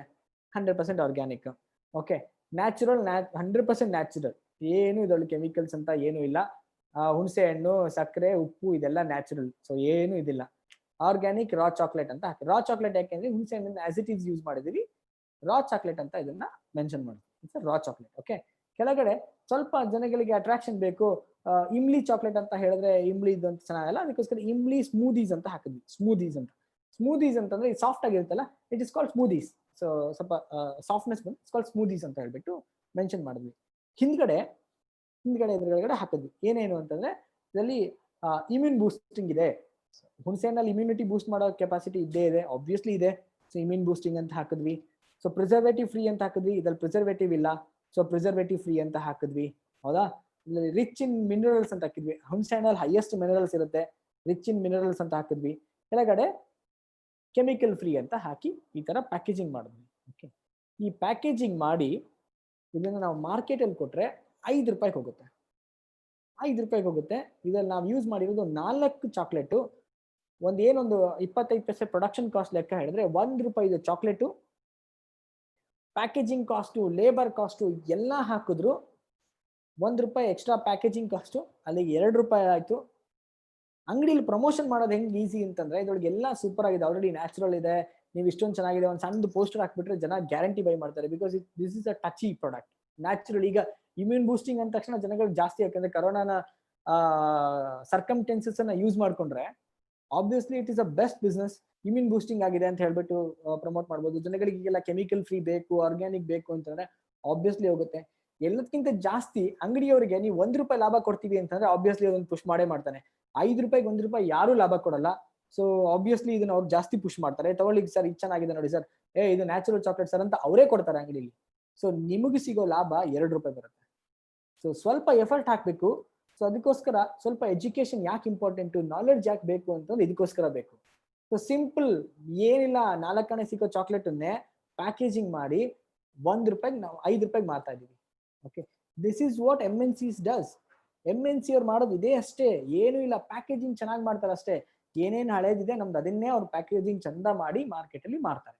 100% ಆರ್ಗ್ಯಾನಿಕ್. ಓಕೆ, ನ್ಯಾಚುರಲ್ 100% ನ್ಯಾಚುರಲ್, ಏನು ಇದರಲ್ಲಿ ಕೆಮಿಕಲ್ಸ್ ಅಂತ ಏನು ಇಲ್ಲ. ಹುಣಸೆ ಹಣ್ಣು, ಸಕ್ಕರೆ, ಉಪ್ಪು ಇದೆಲ್ಲ ನ್ಯಾಚುರಲ್, ಸೊ ಏನು ಇದಿಲ್ಲ. ಆರ್ಗ್ಯಾನಿಕ್ ರಾ ಚಾಕ್ಲೇಟ್ ಅಂತ ಹಾಕಿ. ರಾ ಚಾಕ್ಲೇಟ್ ಯಾಕೆಂದ್ರೆ ಹುಣಸೆ ಹಣ್ಣನ್ನು ಆಸ್ ಇಟ್ ಈಸ್ ಯೂಸ್ ಮಾಡಿದೀವಿ, ರಾ ಚಾಕ್ಲೇಟ್ ಅಂತ ಇದನ್ನ ಮೆನ್ಷನ್ ಮಾಡಿದ್ವಿ, ರಾ ಚಾಕ್ಲೇಟ್. ಓಕೆ, ಕೆಳಗಡೆ ಸ್ವಲ್ಪ ಜನಗಳಿಗೆ ಅಟ್ರಾಕ್ಷನ್ ಬೇಕು, ಇಮ್ಲಿ ಚಾಕ್ಲೇಟ್ ಅಂತ ಹೇಳಿದ್ರೆ ಇಮ್ಲಿ ಇದಂತ ಚೆನ್ನಾಗಲ್ಲ, ಅದಕ್ಕೋಸ್ಕರ ಇಮ್ಲಿ ಸ್ಮೂದೀಸ್ ಅಂತ ಹಾಕಿದ್ವಿ. ಸ್ಮೂದೀಸ್ ಅಂತಂದ್ರೆ ಸಾಫ್ಟ್ ಆಗಿರುತ್ತಲ್ಲ, it is called smoothies. So ಸ್ವಲ್ಪ ಸಾಫ್ಟ್ನೆಸ್ ಬಂದು ಇಟ್ಸ್ ಕಾಲ್ಡ್ ಸ್ಮೂದೀಸ್ ಅಂತ ಹೇಳ್ಬಿಟ್ಟು ಮೆನ್ಷನ್ ಮಾಡಿದ್ವಿ. ಹಿಂದ್ಗಡೆ ಇದ್ರೊಳಗಡೆ ಹಾಕಿದ್ವಿ ಏನೇನು ಅಂತಂದ್ರೆ ಇದರಲ್ಲಿ ಇಮ್ಯೂನ್ ಬೂಸ್ಟಿಂಗ್ ಇದೆ. ಹುಣಸೆ ಹಣ್ಣಲ್ಲಿ ಇಮ್ಯುನಿಟಿ ಬೂಸ್ಟ್ ಮಾಡೋ ಕೆಪಾಸಿಟಿ ಇದ್ದೇ ಇದೆ, ಆಬ್ವಿಯಸ್ಲಿ ಇದೆ. ಸೊ ಇಮ್ಯೂನ್ ಬೂಸ್ಟಿಂಗ್ ಅಂತ ಹಾಕಿದ್ವಿ. ಸೊ ಪ್ರಿಸರ್ವೇಟಿವ್ ಫ್ರೀ ಅಂತ ಹಾಕಿದ್ವಿ, ಇದ್ರಲ್ಲಿ ಪ್ರಿಸರ್ವೇಟಿವ್ ಇಲ್ಲ, ಸೊ ಪ್ರಿಸರ್ವೇಟಿವ್ ಫ್ರೀ ಅಂತ ಹಾಕಿದ್ವಿ. ಹೌದಾ, ರಿಚ್ ಇನ್ ಮಿನರಲ್ಸ್ ಅಂತ ಹಾಕಿದ್ವಿ. ಹುಣಸೆ ಹಣ್ಣಲ್ಲಿ ಹೈಯೆಸ್ಟ್ ಮಿನರಲ್ಸ್ ಇರುತ್ತೆ, ರಿಚ್ ಇನ್ ಮಿನರಲ್ಸ್ ಅಂತ ಹಾಕಿದ್ವಿ. ಕೆಳಗಡೆ ಕೆಮಿಕಲ್ ಫ್ರೀ ಅಂತ ಹಾಕಿ ಈ ತರ ಪ್ಯಾಕೇಜಿಂಗ್ ಮಾಡಿದ್ವಿ. ಓಕೆ, ಈ ಪ್ಯಾಕೇಜಿಂಗ್ ಮಾಡಿ ಇದನ್ನ ನಾವು ಮಾರ್ಕೆಟಲ್ಲಿ ಕೊಟ್ರೆ 5 ರೂಪಾಯಿಗೆ ಹೋಗುತ್ತೆ. 5 ರೂಪಾಯಿಗೆ ಹೋಗುತ್ತೆ. ಇದ್ರಲ್ಲಿ ನಾವು ಯೂಸ್ ಮಾಡಿರೋದು 4 ಚಾಕ್ಲೇಟು. ಏನೊಂದು 25 ಪೈಸೆ ಪ್ರೊಡಕ್ಷನ್ ಕಾಸ್ಟ್ ಲೆಕ್ಕ ಹೇಳಿದ್ರೆ 1 ರೂಪಾಯಿ chocolate, packaging cost, labour cost ಎಲ್ಲ ಹಾಕಿದ್ರು 1 ರೂಪಾಯಿ ಎಕ್ಸ್ಟ್ರಾ ಪ್ಯಾಕೇಜಿಂಗ್ ಕಾಸ್ಟು, ಅಲ್ಲಿಗೆ 2 ರೂಪಾಯಿ ಆಯ್ತು. ಅಂಗಡಿಯಲ್ಲಿ ಪ್ರಮೋಷನ್ ಮಾಡೋದು ಹೆಂಗೆ ಈಸಿ ಅಂತಂದ್ರೆ ಇದ್ರೊಳಗೆ ಎಲ್ಲ ಸೂಪರ್ ಆಗಿದೆ, ಆಲ್ರೆಡಿ ನ್ಯಾಚುರಲ್ ಇದೆ, ನೀವು ಇಷ್ಟೊಂದು ಚೆನ್ನಾಗಿದೆ, ಒಂದು ಸಣ್ಣದು ಪೋಸ್ಟರ್ ಹಾಕ್ಬಿಟ್ರೆ ಜನ ಗ್ಯಾರಂಟಿ ಬೈ ಮಾಡ್ತಾರೆ. Because this is a touchy product, natural. ಈಗ ಇಮ್ಯೂನ್ ಬೂಸ್ಟಿಂಗ್ ಅಂದ ತಕ್ಷಣ ಜನಗಳು ಜಾಸ್ತಿ, ಯಾಕಂದ್ರೆ ಕರೋನಾನ ಸರ್ಕಮ್ಟೆನ್ಸಸ್ ಅನ್ನ ಯೂಸ್ ಮಾಡ್ಕೊಂಡ್ರೆ obviously it is a best business. Immune boosting ಆಗಿದೆ ಅಂತ ಹೇಳ್ಬಿಟ್ಟು ಪ್ರಮೋಟ್ ಮಾಡ್ಬೋದು. ಜನಗಳಿಗೆ ಈಗೆಲ್ಲ ಕೆಮಿಕಲ್ ಫ್ರೀ ಬೇಕು, ಆರ್ಗ್ಯಾನಿಕ್ ಬೇಕು ಅಂತಂದ್ರೆ ಆಬ್ವಿಯಸ್ಲಿ ಹೋಗುತ್ತೆ. ಎಲ್ಲದಕ್ಕಿಂತ ಜಾಸ್ತಿ ಅಂಗಡಿಯವರಿಗೆ ನೀವು 1 ರೂಪಾಯಿ ಲಾಭ ಕೊಡ್ತೀವಿ ಅಂತಂದ್ರೆ ಆಬ್ವಿಯಸ್ಲಿ ಅದನ್ನು ಪುಷ್ ಮಾಡೇ ಮಾಡ್ತಾನೆ. 5 ರೂಪಾಯಿಗೆ 1 ರೂಪಾಯಿ ಯಾರು ಲಾಭ ಕೊಡಲ್ಲ. ಸೊ ಆಬ್ವಿಯಸ್ಲಿ ಇದನ್ನ ಅವ್ರು ಜಾಸ್ತಿ ಪುಷ್ ಮಾಡ್ತಾರೆ. ತಗೊಳ್ಳಿ ಸರ್, ಇದು ಚೆನ್ನಾಗಿದೆ ನೋಡಿ ಸರ್, ಇದು ನ್ಯಾಚುರಲ್ ಚಾಕ್ಲೇಟ್ ಸರ್ ಅಂತ ಅವರೇ ಕೊಡ್ತಾರೆ ಅಂಗಡಿಲಿ. ಸೊ ನಿಮಗೆ ಸಿಗೋ ಲಾಭ 2 ರೂಪಾಯಿ ಬರುತ್ತೆ. ಸೊ ಸ್ವಲ್ಪ ಎಫರ್ಟ್ ಹಾಕ್ಬೇಕು. ಸೊ ಅದಕ್ಕೋಸ್ಕರ ಸ್ವಲ್ಪ ಎಜುಕೇಶನ್ ಯಾಕೆ ಇಂಪಾರ್ಟೆಂಟು, ನಾಲೆಡ್ಜ್ ಯಾಕೆ ಬೇಕು ಅಂತಂದ್ರೆ ಇದಕ್ಕೋಸ್ಕರ ಬೇಕು. ಸೊ ಸಿಂಪಲ್ ಏನಿಲ್ಲ, 4 ಆಣೆ ಸಿಗೋ ಚಾಕ್ಲೇಟನ್ನೇ ಪ್ಯಾಕೇಜಿಂಗ್ ಮಾಡಿ 1 ರೂಪಾಯಿಗೆ ನಾವು 5 ರೂಪಾಯಿಗೆ ಮಾರ್ತಾ ಇದೀವಿ. Okay, this is what MNCs does. MNC ಅವ್ರು ಮಾಡೋದು ಇದೇ ಅಷ್ಟೇ, ಏನು ಇಲ್ಲ, ಪ್ಯಾಕೇಜಿಂಗ್ ಚೆನ್ನಾಗಿ ಮಾಡ್ತಾರೆ ಅಷ್ಟೇ. ಏನೇನು ಹಳೇದಿದೆ ನಮ್ದು ಅದನ್ನೇ ಅವ್ರು ಪ್ಯಾಕೇಜಿಂಗ್ ಚಂದ ಮಾಡಿ ಮಾರ್ಕೆಟ್ ಅಲ್ಲಿ ಮಾರ್ತಾರೆ.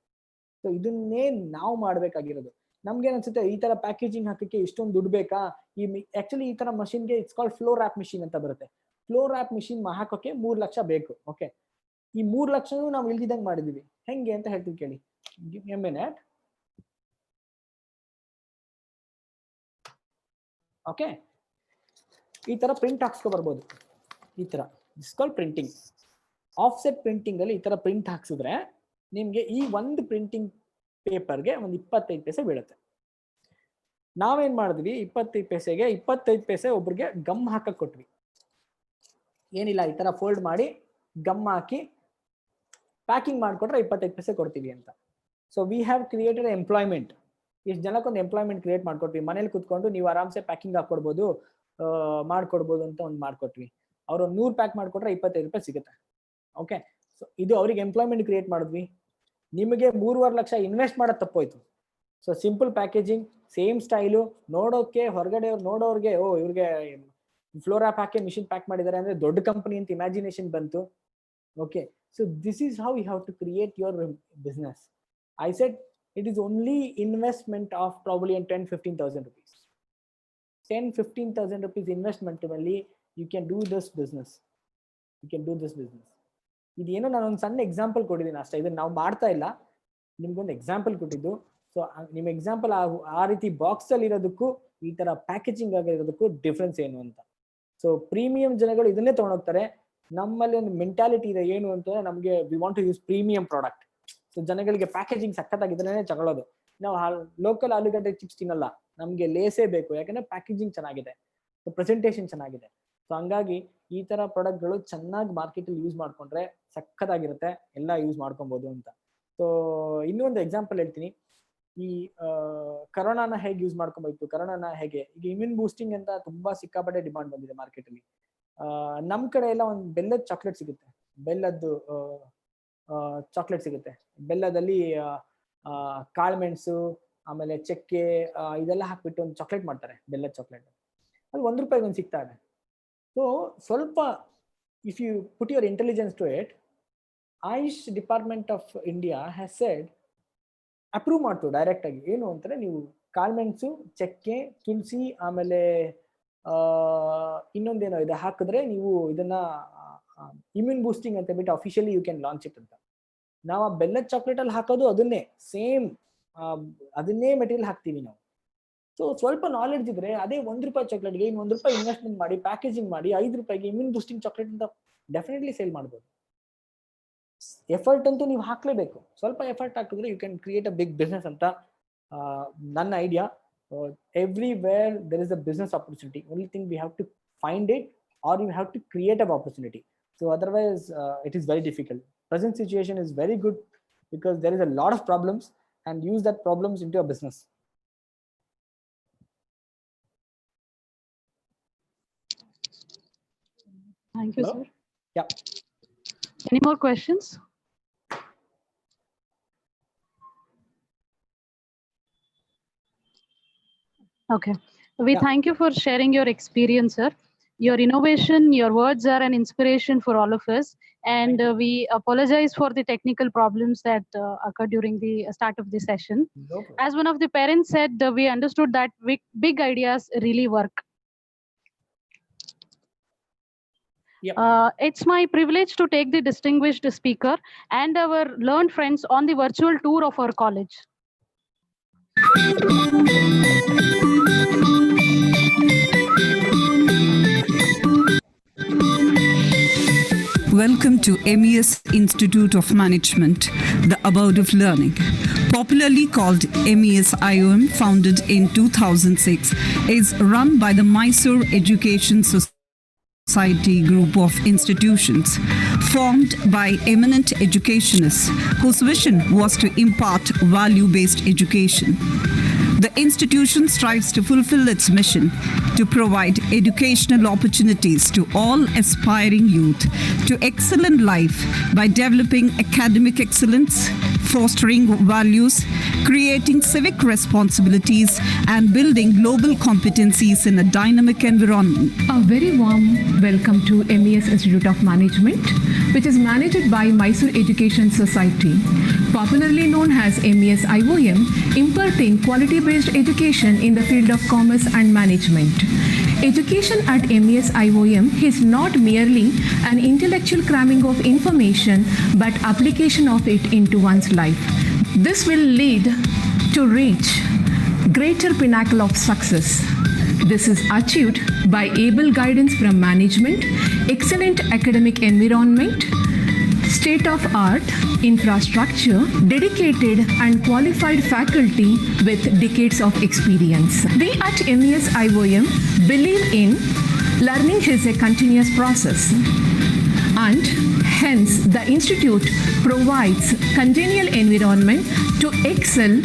ಸೊ ಇದನ್ನೇ ನಾವು ಮಾಡ್ಬೇಕಾಗಿರೋದು. ನಮ್ಗೆ ಅನ್ಸುತ್ತೆ ಈ ತರ ಪ್ಯಾಕೇಜಿಂಗ್ ಹಾಕಕ್ಕೆ ಇಷ್ಟೊಂದು ದುಡ್ಡು ಬೇಕಾ? ಆಕ್ಚುಲಿ ಈ ತರ ಮಷಿನ್ಗೆ it's called flow wrap machine ಅಂತ ಬರುತ್ತೆ. ಫ್ಲೋ ರ್ಯಾಪ್ ಮಿಷಿನ್ ಹಾಕೋಕೆ 3 ಲಕ್ಷ ಬೇಕು. ಓಕೆ, ಈ 3 ಲಕ್ಷನೂ ನಾವು ಇಲ್ದಿದಂಗೆ ಮಾಡಿದೀವಿ. ಹೆಂಗೆ ಅಂತ ಹೇಳ್ತೀವಿ ಕೇಳಿ. ಮಿನಿಟ್. ಓಕೆ, ಈ ತರ ಪ್ರಿಂಟ್ ಹಾಕ್ಸ್ಕೊ ಬರ್ಬೋದು. ಈ ತರ it's called printing. Offset printing ಅಲ್ಲಿ ಈ ತರ ಪ್ರಿಂಟ್ ಹಾಕ್ಸಿದ್ರೆ ನಿಮ್ಗೆ ಈ ಒಂದು ಪ್ರಿಂಟಿಂಗ್ ಪೇಪರ್ಗೆ ಒಂದು 25 ಪೈಸೆ ಬೀಳುತ್ತೆ. ನಾವೇನ್ ಮಾಡಿದ್ವಿ, 25 ಪೈಸೆಗೆ 25 ಪೈಸೆ ಒಬ್ರಿಗೆ ಗಮ್ ಹಾಕಕ್ ಕೊಟ್ವಿ. ಏನಿಲ್ಲ ಈ ತರ ಫೋಲ್ಡ್ ಮಾಡಿ ಗಮ್ ಹಾಕಿ ಪ್ಯಾಕಿಂಗ್ ಮಾಡಿಕೊಟ್ರೆ 25 ಪೈಸೆ ಕೊಡ್ತೀವಿ ಅಂತ. So we have created employment. ಇಷ್ಟು ಜನಕ್ಕೊಂದು ಎಂಪ್ಲಾಯ್ಮೆಂಟ್ ಕ್ರಿಯೇಟ್ ಮಾಡ್ಕೊಟ್ವಿ. ಮನೇಲಿ ಕುತ್ಕೊಂಡು ನೀವು ಆರಾಮ್ಸೆ ಪ್ಯಾಕಿಂಗ್ ಹಾಕೊಡ್ಬೋದು, ಮಾಡ್ಕೊಡ್ಬೋದು ಅಂತ ಒಂದು ಮಾಡ್ಕೊಟ್ವಿ. ಅವ್ರು 100 ಪ್ಯಾಕ್ ಮಾಡ್ಕೊಟ್ರೆ 25 ರೂಪಾಯಿ ಸಿಗುತ್ತೆ. ಓಕೆ, ಸೊ ಇದು ಅವ್ರಿಗೆ ಎಂಪ್ಲಾಯ್ಮೆಂಟ್ ಕ್ರಿಯೇಟ್ ಮಾಡಿದ್ವಿ. ನಿಮಗೆ 3.5 ಲಕ್ಷ ಇನ್ವೆಸ್ಟ್ ಮಾಡೋದು ತಪ್ಪೋಯ್ತು. So simple packaging, same style, ನೋಡೋಕೆ ಹೊರಗಡೆ ನೋಡೋರ್ಗೆ ಓ ಇವ್ರಿಗೆ ಫ್ಲೋರಾ ಪ್ಯಾಕೆ ಮಿಷಿನ್ ಪ್ಯಾಕ್ ಮಾಡಿದ್ದಾರೆ ಅಂದ್ರೆ ದೊಡ್ಡ ಕಂಪನಿ ಅಂತ ಇಮ್ಯಾಜಿನೇಷನ್ ಬಂತು. Okay, so this is how you have to create your business. I said it is only investment of probably 10,000-15,000 rupees. 10,000-15,000 rupees investment only you can do this business. You can do this business. ಇದೇನೋ ನಾನು ಒಂದು ಸಣ್ಣ example ಕೊಟ್ಟಿದ್ದೀನಿ ಅಷ್ಟೇ. ಇದನ್ನ ನಾವು ಮಾಡ್ತಾ ಇಲ್ಲ, ನಿಮ್ಗೊಂದು ಎಕ್ಸಾಂಪಲ್ ಕೊಟ್ಟಿದ್ದು. ಸೊ ನಿಮ್ಮ ಎಕ್ಸಾಂಪಲ್ ಆ ರೀತಿ ಬಾಕ್ಸ್ ಅಲ್ಲಿ ಇರೋದಕ್ಕೂ ಈ ತರ ಪ್ಯಾಕೇಜಿಂಗ್ ಆಗಿರೋದಕ್ಕೂ ಡಿಫ್ರೆನ್ಸ್ ಏನು ಅಂತ. ಸೊ ಪ್ರೀಮಿಯಂ ಜನಗಳು ಇದನ್ನೇ ತಗೊಂಡೋಗ್ತಾರೆ. ನಮ್ಮಲ್ಲಿ ಒಂದು ಮೆಂಟಾಲಿಟಿ ಇದೆ ಏನು ಅಂತಂದ್ರೆ ನಮಗೆ we want to use premium product. So ಜನಗಳಿಗೆ ಪ್ಯಾಕೇಜಿಂಗ್ ಸಖತ್ತಾಗಿದ್ರೆ ತಗೊಳ್ಳೋದು. ನಾವು ಲೋಕಲ್ ಆಲೂಗಡ್ಡೆ ಚಿಪ್ಸ್ ತಿನ್ನಲ್ಲ, ನಮಗೆ ಲೇಸೇ ಬೇಕು, ಯಾಕಂದ್ರೆ ಪ್ಯಾಕೇಜಿಂಗ್ ಚೆನ್ನಾಗಿದೆ, ಸೊ ಪ್ರೆಸೆಂಟೇಷನ್ ಚೆನ್ನಾಗಿದೆ. ಸೊ ಹಂಗಾಗಿ ಈ ತರ ಪ್ರಾಡಕ್ಟ್ಗಳು ಚೆನ್ನಾಗಿ ಮಾರ್ಕೆಟಲ್ಲಿ ಯೂಸ್ ಮಾಡ್ಕೊಂಡ್ರೆ ಸಖತ್ತಾಗಿರುತ್ತೆ, ಎಲ್ಲ ಯೂಸ್ ಮಾಡ್ಕೊಬೋದು ಅಂತ. ಸೊ ಇನ್ನೊಂದು ಎಕ್ಸಾಂಪಲ್ ಹೇಳ್ತೀನಿ. ಈ ಕರೋನಾನ ಹೇಗೆ ಯೂಸ್ ಮಾಡ್ಕೊಬೇಕು, ಕರೋನಾನ ಹೇಗೆ ಈಗ ಇಮ್ಯೂನ್ ಬೂಸ್ಟಿಂಗ್ ಅಂತ ತುಂಬಾ ಸಿಕ್ಕಾಪಟ್ಟೆ ಡಿಮಾಂಡ್ ಬಂದಿದೆ ಮಾರ್ಕೆಟಲ್ಲಿ. ನಮ್ ಕಡೆ ಎಲ್ಲ ಒಂದು ಬೆಲ್ಲದ ಚಾಕ್ಲೇಟ್ ಸಿಗುತ್ತೆ, ಬೆಲ್ಲದ್ದು ಚಾಕ್ಲೇಟ್ ಸಿಗುತ್ತೆ. ಬೆಲ್ಲದಲ್ಲಿ ಕಾಳುಮೆಣಸು ಆಮೇಲೆ ಚಕ್ಕೆ ಇದೆಲ್ಲ ಹಾಕ್ಬಿಟ್ಟು ಒಂದು ಚಾಕ್ಲೇಟ್ ಮಾಡ್ತಾರೆ, ಬೆಲ್ಲದ ಚಾಕ್ಲೇಟ್. ಅದು 1 ರೂಪಾಯಿಗೆ ಒಂದು ಸಿಗ್ತಾ ಇದೆ. ಸೊ ಸ್ವಲ್ಪ if you put your intelligence to it, Ayush department of India has said approve ಮಾಡ್ತು ಡೈರೆಕ್ಟ್ ಆಗಿ. ಏನು ಅಂತಾರೆ, ನೀವು ಕಾಳುಮೆಣಸು, ಚಕ್ಕೆ, ತುಳಸಿ ಆಮೇಲೆ ಇನ್ನೊಂದೇನೋ ಇದೆ ಹಾಕಿದ್ರೆ ನೀವು ಇದನ್ನ ಇಮ್ಯೂನ್ ಬೂಸ್ಟಿಂಗ್ ಅಂತ ಬಿಟ್ಟು officially you can launch it ಅಂತ. ನಾವು ಆ ಬೆಲ್ಲದ ಚಾಕ್ಲೇಟ್ ಅಲ್ಲಿ ಹಾಕೋದು ಅದನ್ನೇ ಸೇಮ್, ಅದನ್ನೇ ಮೆಟೀರಿಯಲ್ ಹಾಕ್ತೀವಿ ನಾವು. ಸೊ ಸ್ವಲ್ಪ ನಾಲೆಡ್ಜ್ ಇದ್ರೆ ಅದೇ 1 ರೂಪಾಯಿ ಚಾಕ್ಲೇಟ್ಗೆ ಇನ್ನು 1 ರೂಪಾಯಿ ಇನ್ವೆಸ್ಟ್ಮೆಂಟ್ ಮಾಡಿ ಪ್ಯಾಕೇಜಿಂಗ್ ಮಾಡಿ 5 ರೂಪಾಯಿಗೆ ಇಮ್ಯೂನ್ ಬೂಸ್ಟಿಂಗ್ ಚಾಕ್ಲೇಟ್ ಅಂತ ಡೆಫಿನೆಟ್ಲಿ ಸೇಲ್ ಮಾಡ್ಬೋದು. ಎಫರ್ಟ್ ಅಂತೂ ನೀವು ಹಾಕ್ಲೇಬೇಕು. ಸ್ವಲ್ಪ ಎಫರ್ಟ್ ಹಾಕಿದ್ರೆ you can create a big business ಅಂತ ನನ್ನ idea. Everywhere there is a business opportunity. Only thing we have to find it, or you have to create an opportunity. So otherwise it is very difficult. Present situation is very good because there is a lot of problems, and use that problems into a business. Thank you, Hello? sir. Yeah. Any more questions? Okay. We thank you for sharing your experience, sir. Your innovation, your words are an inspiration for all of us. And we apologize for the technical problems that occurred during the start of the session. No problem. As one of the parents said, we understood that big ideas really work. Yep. It's my privilege to take the distinguished speaker and our learned friends on the virtual tour of our college. Welcome to MES Institute of Management, the abode of learning. Popularly called MES IOM, founded in 2006, is run by the Mysore Education Society group of institutions, formed by eminent educationists whose vision was to impart value-based education. The institution strives to fulfill its mission to provide educational opportunities to all aspiring youth to excel in life by developing academic excellence, fostering values, creating civic responsibilities, and building global competencies in a dynamic environment. A very warm welcome to MES Institute of Management, which is managed by Mysore Education Society, popularly known as MES IOM, imparting quality-based education in the field of commerce and management. Education at MES IOM is not merely an intellectual cramming of information, but application of it into one's life. This will lead to reach greater pinnacle of success. This is achieved by able guidance from management, excellent academic environment, state-of-art infrastructure, dedicated and qualified faculty with decades of experience. We at MES IOM believe in learning is a continuous process. and hence the institute provides congenial environment to excel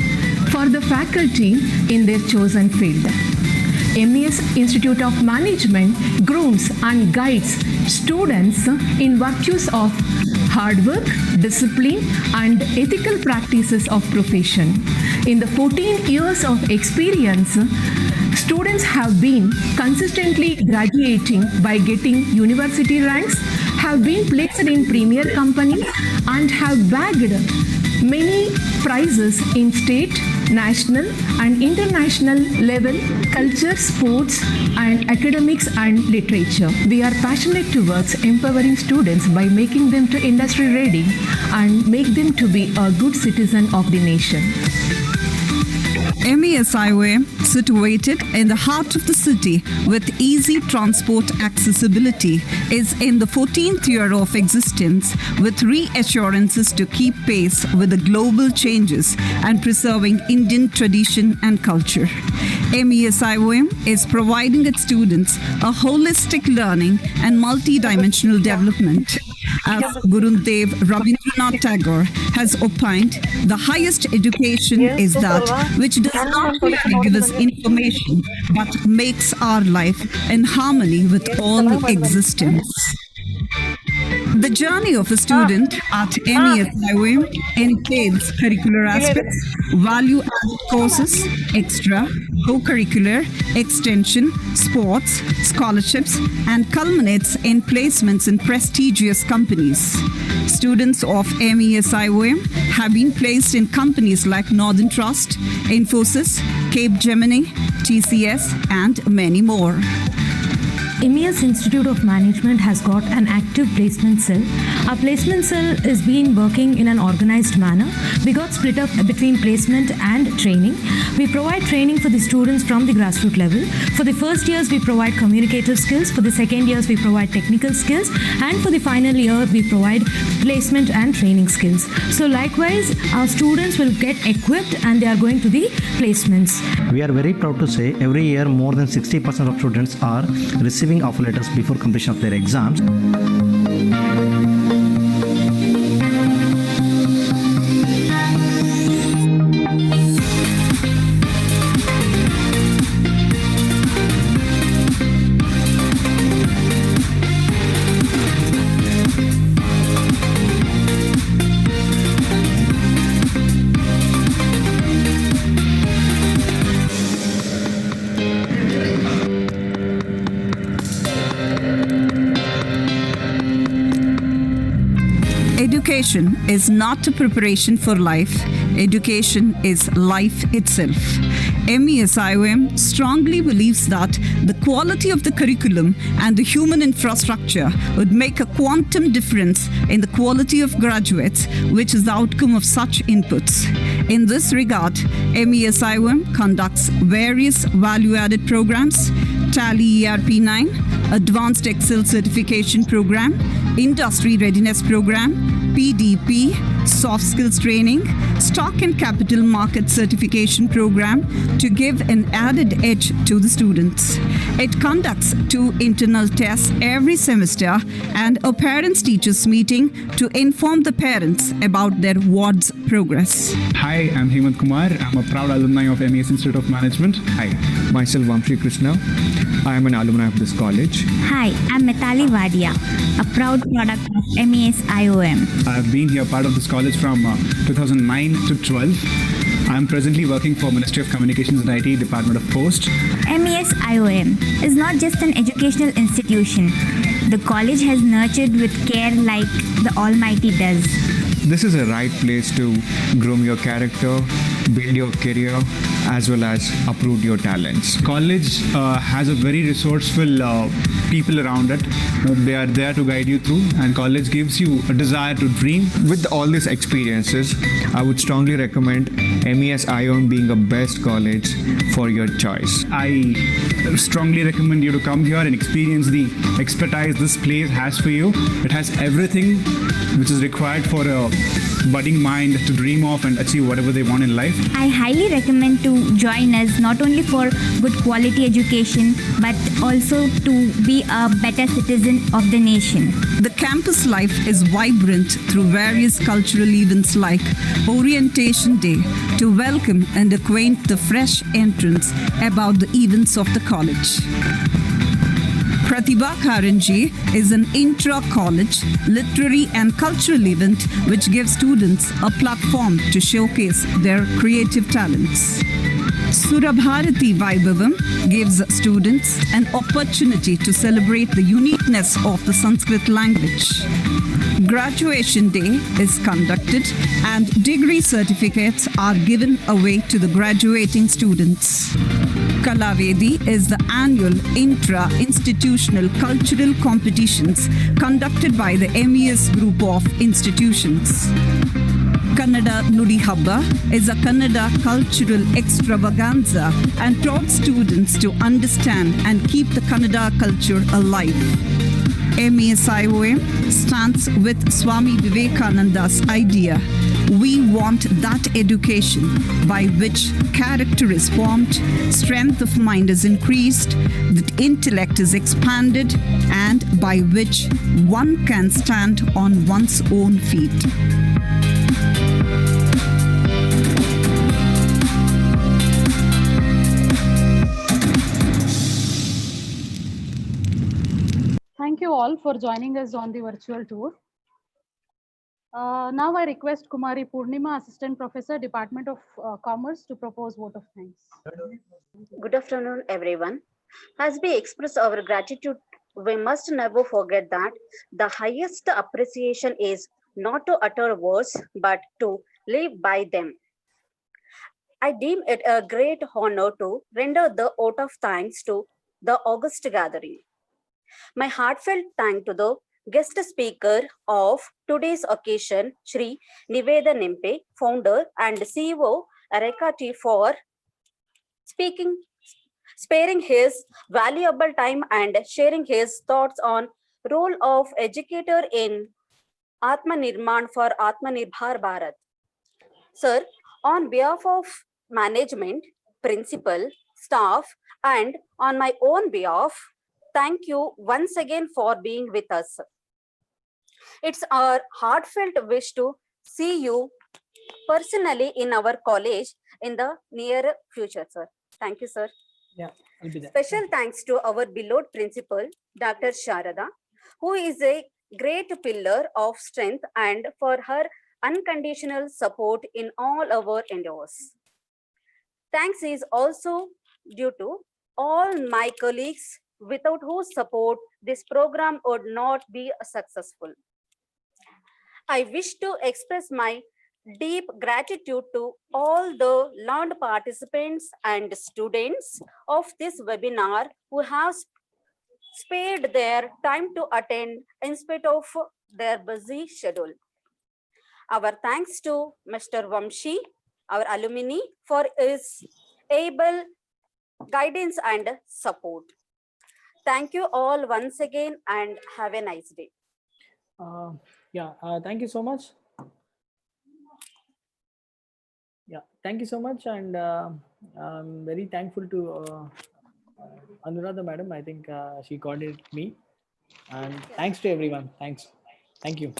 for the faculty in their chosen field. MES Institute of Management grooms and guides students in virtues of hard work, discipline, and ethical practices of profession. In the 14 years of experience, students have been consistently graduating by getting university ranks, have been placed in premier companies, and have bagged many prizes in state, national, and international level, culture, sports, and academics and literature. We are passionate towards empowering students by making them to industry ready and make them to be a good citizen of the nation. MES IOM, situated in the heart of the city with easy transport accessibility, is in the 14th year of existence with reassurances to keep pace with the global changes and preserving Indian tradition and culture. MES IOM is providing its students a holistic learning and multi-dimensional development. As Gurudev Rabindranath Tagore has opined, the highest education is that which does not merely give us information but makes our life in harmony with all existence. The journey of a student at MES IOM includes curricular aspects, value-added courses, extra, co-curricular, extension, sports, scholarships, and culminates in placements in prestigious companies. Students of MES IOM have been placed in companies like Northern Trust, Infosys, Capgemini, TCS, and many more. MES Institute of Management has got an active placement cell. Our placement cell is been working in an organized manner. We got split up between placement and training. We provide training for the students from the grassroots level. For the first years, we provide communicative skills. For the second years, we provide technical skills. And for the final year, we provide placement and training skills. So likewise, our students will get equipped and they are going to the placements. We are very proud to say every year more than 60% of students are receiving offer letters before completion of their exams. Education is not a preparation for life. Education is life itself. MES IOM strongly believes that the quality of the curriculum and the human infrastructure would make a quantum difference in the quality of graduates, which is the outcome of such inputs. In this regard, MES IOM conducts various value-added programs: Tally ERP9, Advanced Excel Certification Program, Industry Readiness Program, PDP, Soft Skills Training, Stock and Capital Market Certification Program to give an added edge to the students. It conducts 2 internal tests every semester and a parents-teachers meeting to inform the parents about their ward's progress. Hi, I'm Hemant Kumar. I'm a proud alumni of MES Institute of Management. Hi, myself Vamshi Krishna. I am an alumni of this college. Hi, I'm Metali Vadia, a proud product of MES IOM. I've been here part of this college from 2009 to 12. I'm presently working for Ministry of Communications and IT, Department of Post. MES IOM is not just an educational institution. The college has nurtured with care like the Almighty does. This is a right place to groom your character, build your career, as well as uproot your talents. College has a very resourceful people around it. They are there to guide you through, and college gives you a desire to dream. With all these experiences, I would strongly recommend MES IOM being a best college for your choice. I strongly recommend you to come here and experience the expertise this place has for you. It has everything which is required for a budding mind to dream of and achieve whatever they want in life. I highly recommend to join us not only for good quality education but also to be a better citizen of the nation. The campus life is vibrant through various cultural events like Orientation Day to welcome and acquaint the fresh entrants about the events of the college. Pratibha Karanji is an intra-college literary and cultural event which gives students a platform to showcase their creative talents. Surabharati Vaibhavam gives students an opportunity to celebrate the uniqueness of the Sanskrit language. Graduation Day is conducted and degree certificates are given away to the graduating students. Kalavedi is the annual intra-institutional cultural competitions conducted by the MES group of institutions. Kannada Nudi Habba is a Kannada cultural extravaganza and taught students to understand and keep the Kannada culture alive. MES IOM stands with Swami Vivekananda's idea. We want that education by which character is formed, strength of mind is increased, that intellect is expanded, and by which one can stand on one's own feet. Thank you all for joining us on the virtual tour. Now I request Kumari Purnima, Assistant Professor, Department of Commerce, to propose vote of thanks. Good afternoon, everyone. As we express our gratitude, we must never forget that the highest appreciation is not to utter words, but to live by them. I deem it a great honor to render the vote of thanks to the August gathering. My heartfelt thanks to the guest speaker of today's occasion, Shri Niveda Nimpe, founder and CEO, Areka Tea, for sparing his valuable time and sharing his thoughts on role of educator in Atmanirman for Atmanirbhar Bharat. Sir, on behalf of management, principal, staff, and on my own behalf, thank you once again for being with us. It's our heartfelt wish to see you personally in our college in the near future, sir. Thank you, sir. Yeah, I'll be there. Special thanks to our beloved principal, Dr. Sharada, who is a great pillar of strength and for her unconditional support in all our endeavors. Thanks is also due to all my colleagues without whose support this program would not be successful. I wish to express my deep gratitude to all the learned participants and students of this webinar who have spared their time to attend in spite of their busy schedule. Our thanks to Mr. Vamshi, our alumni, for his able guidance and support. Thank you all once again and have a nice day. Thank you so much. Yeah, thank you so much. And I'm very thankful to Anuradha madam. I think she coordinated me. And thanks to everyone. Thanks. Thank you.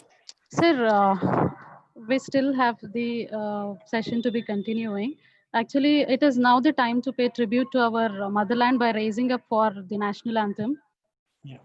Sir, we still have the session to be continuing. Actually, it is now the time to pay tribute to our motherland by raising up for the national anthem. Yeah.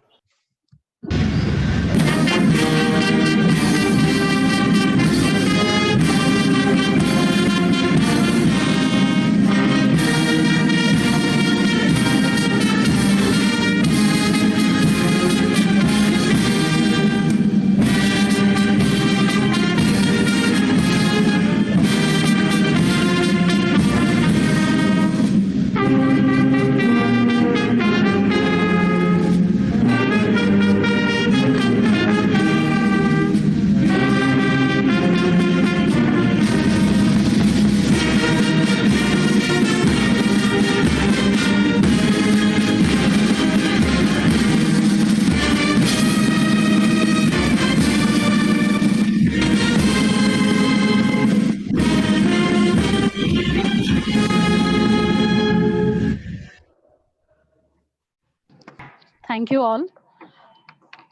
Thank you all.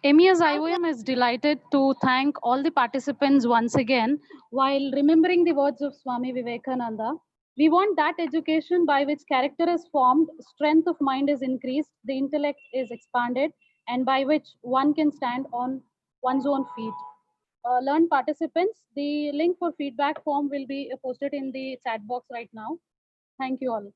MES IOM is delighted to thank all the participants once again while remembering the words of Swami Vivekananda. We want that education by which character is formed, strength of mind is increased, the intellect is expanded, and by which one can stand on one's own feet. Learn participants, the link for feedback form will be posted in the chat box right now. Thank you all.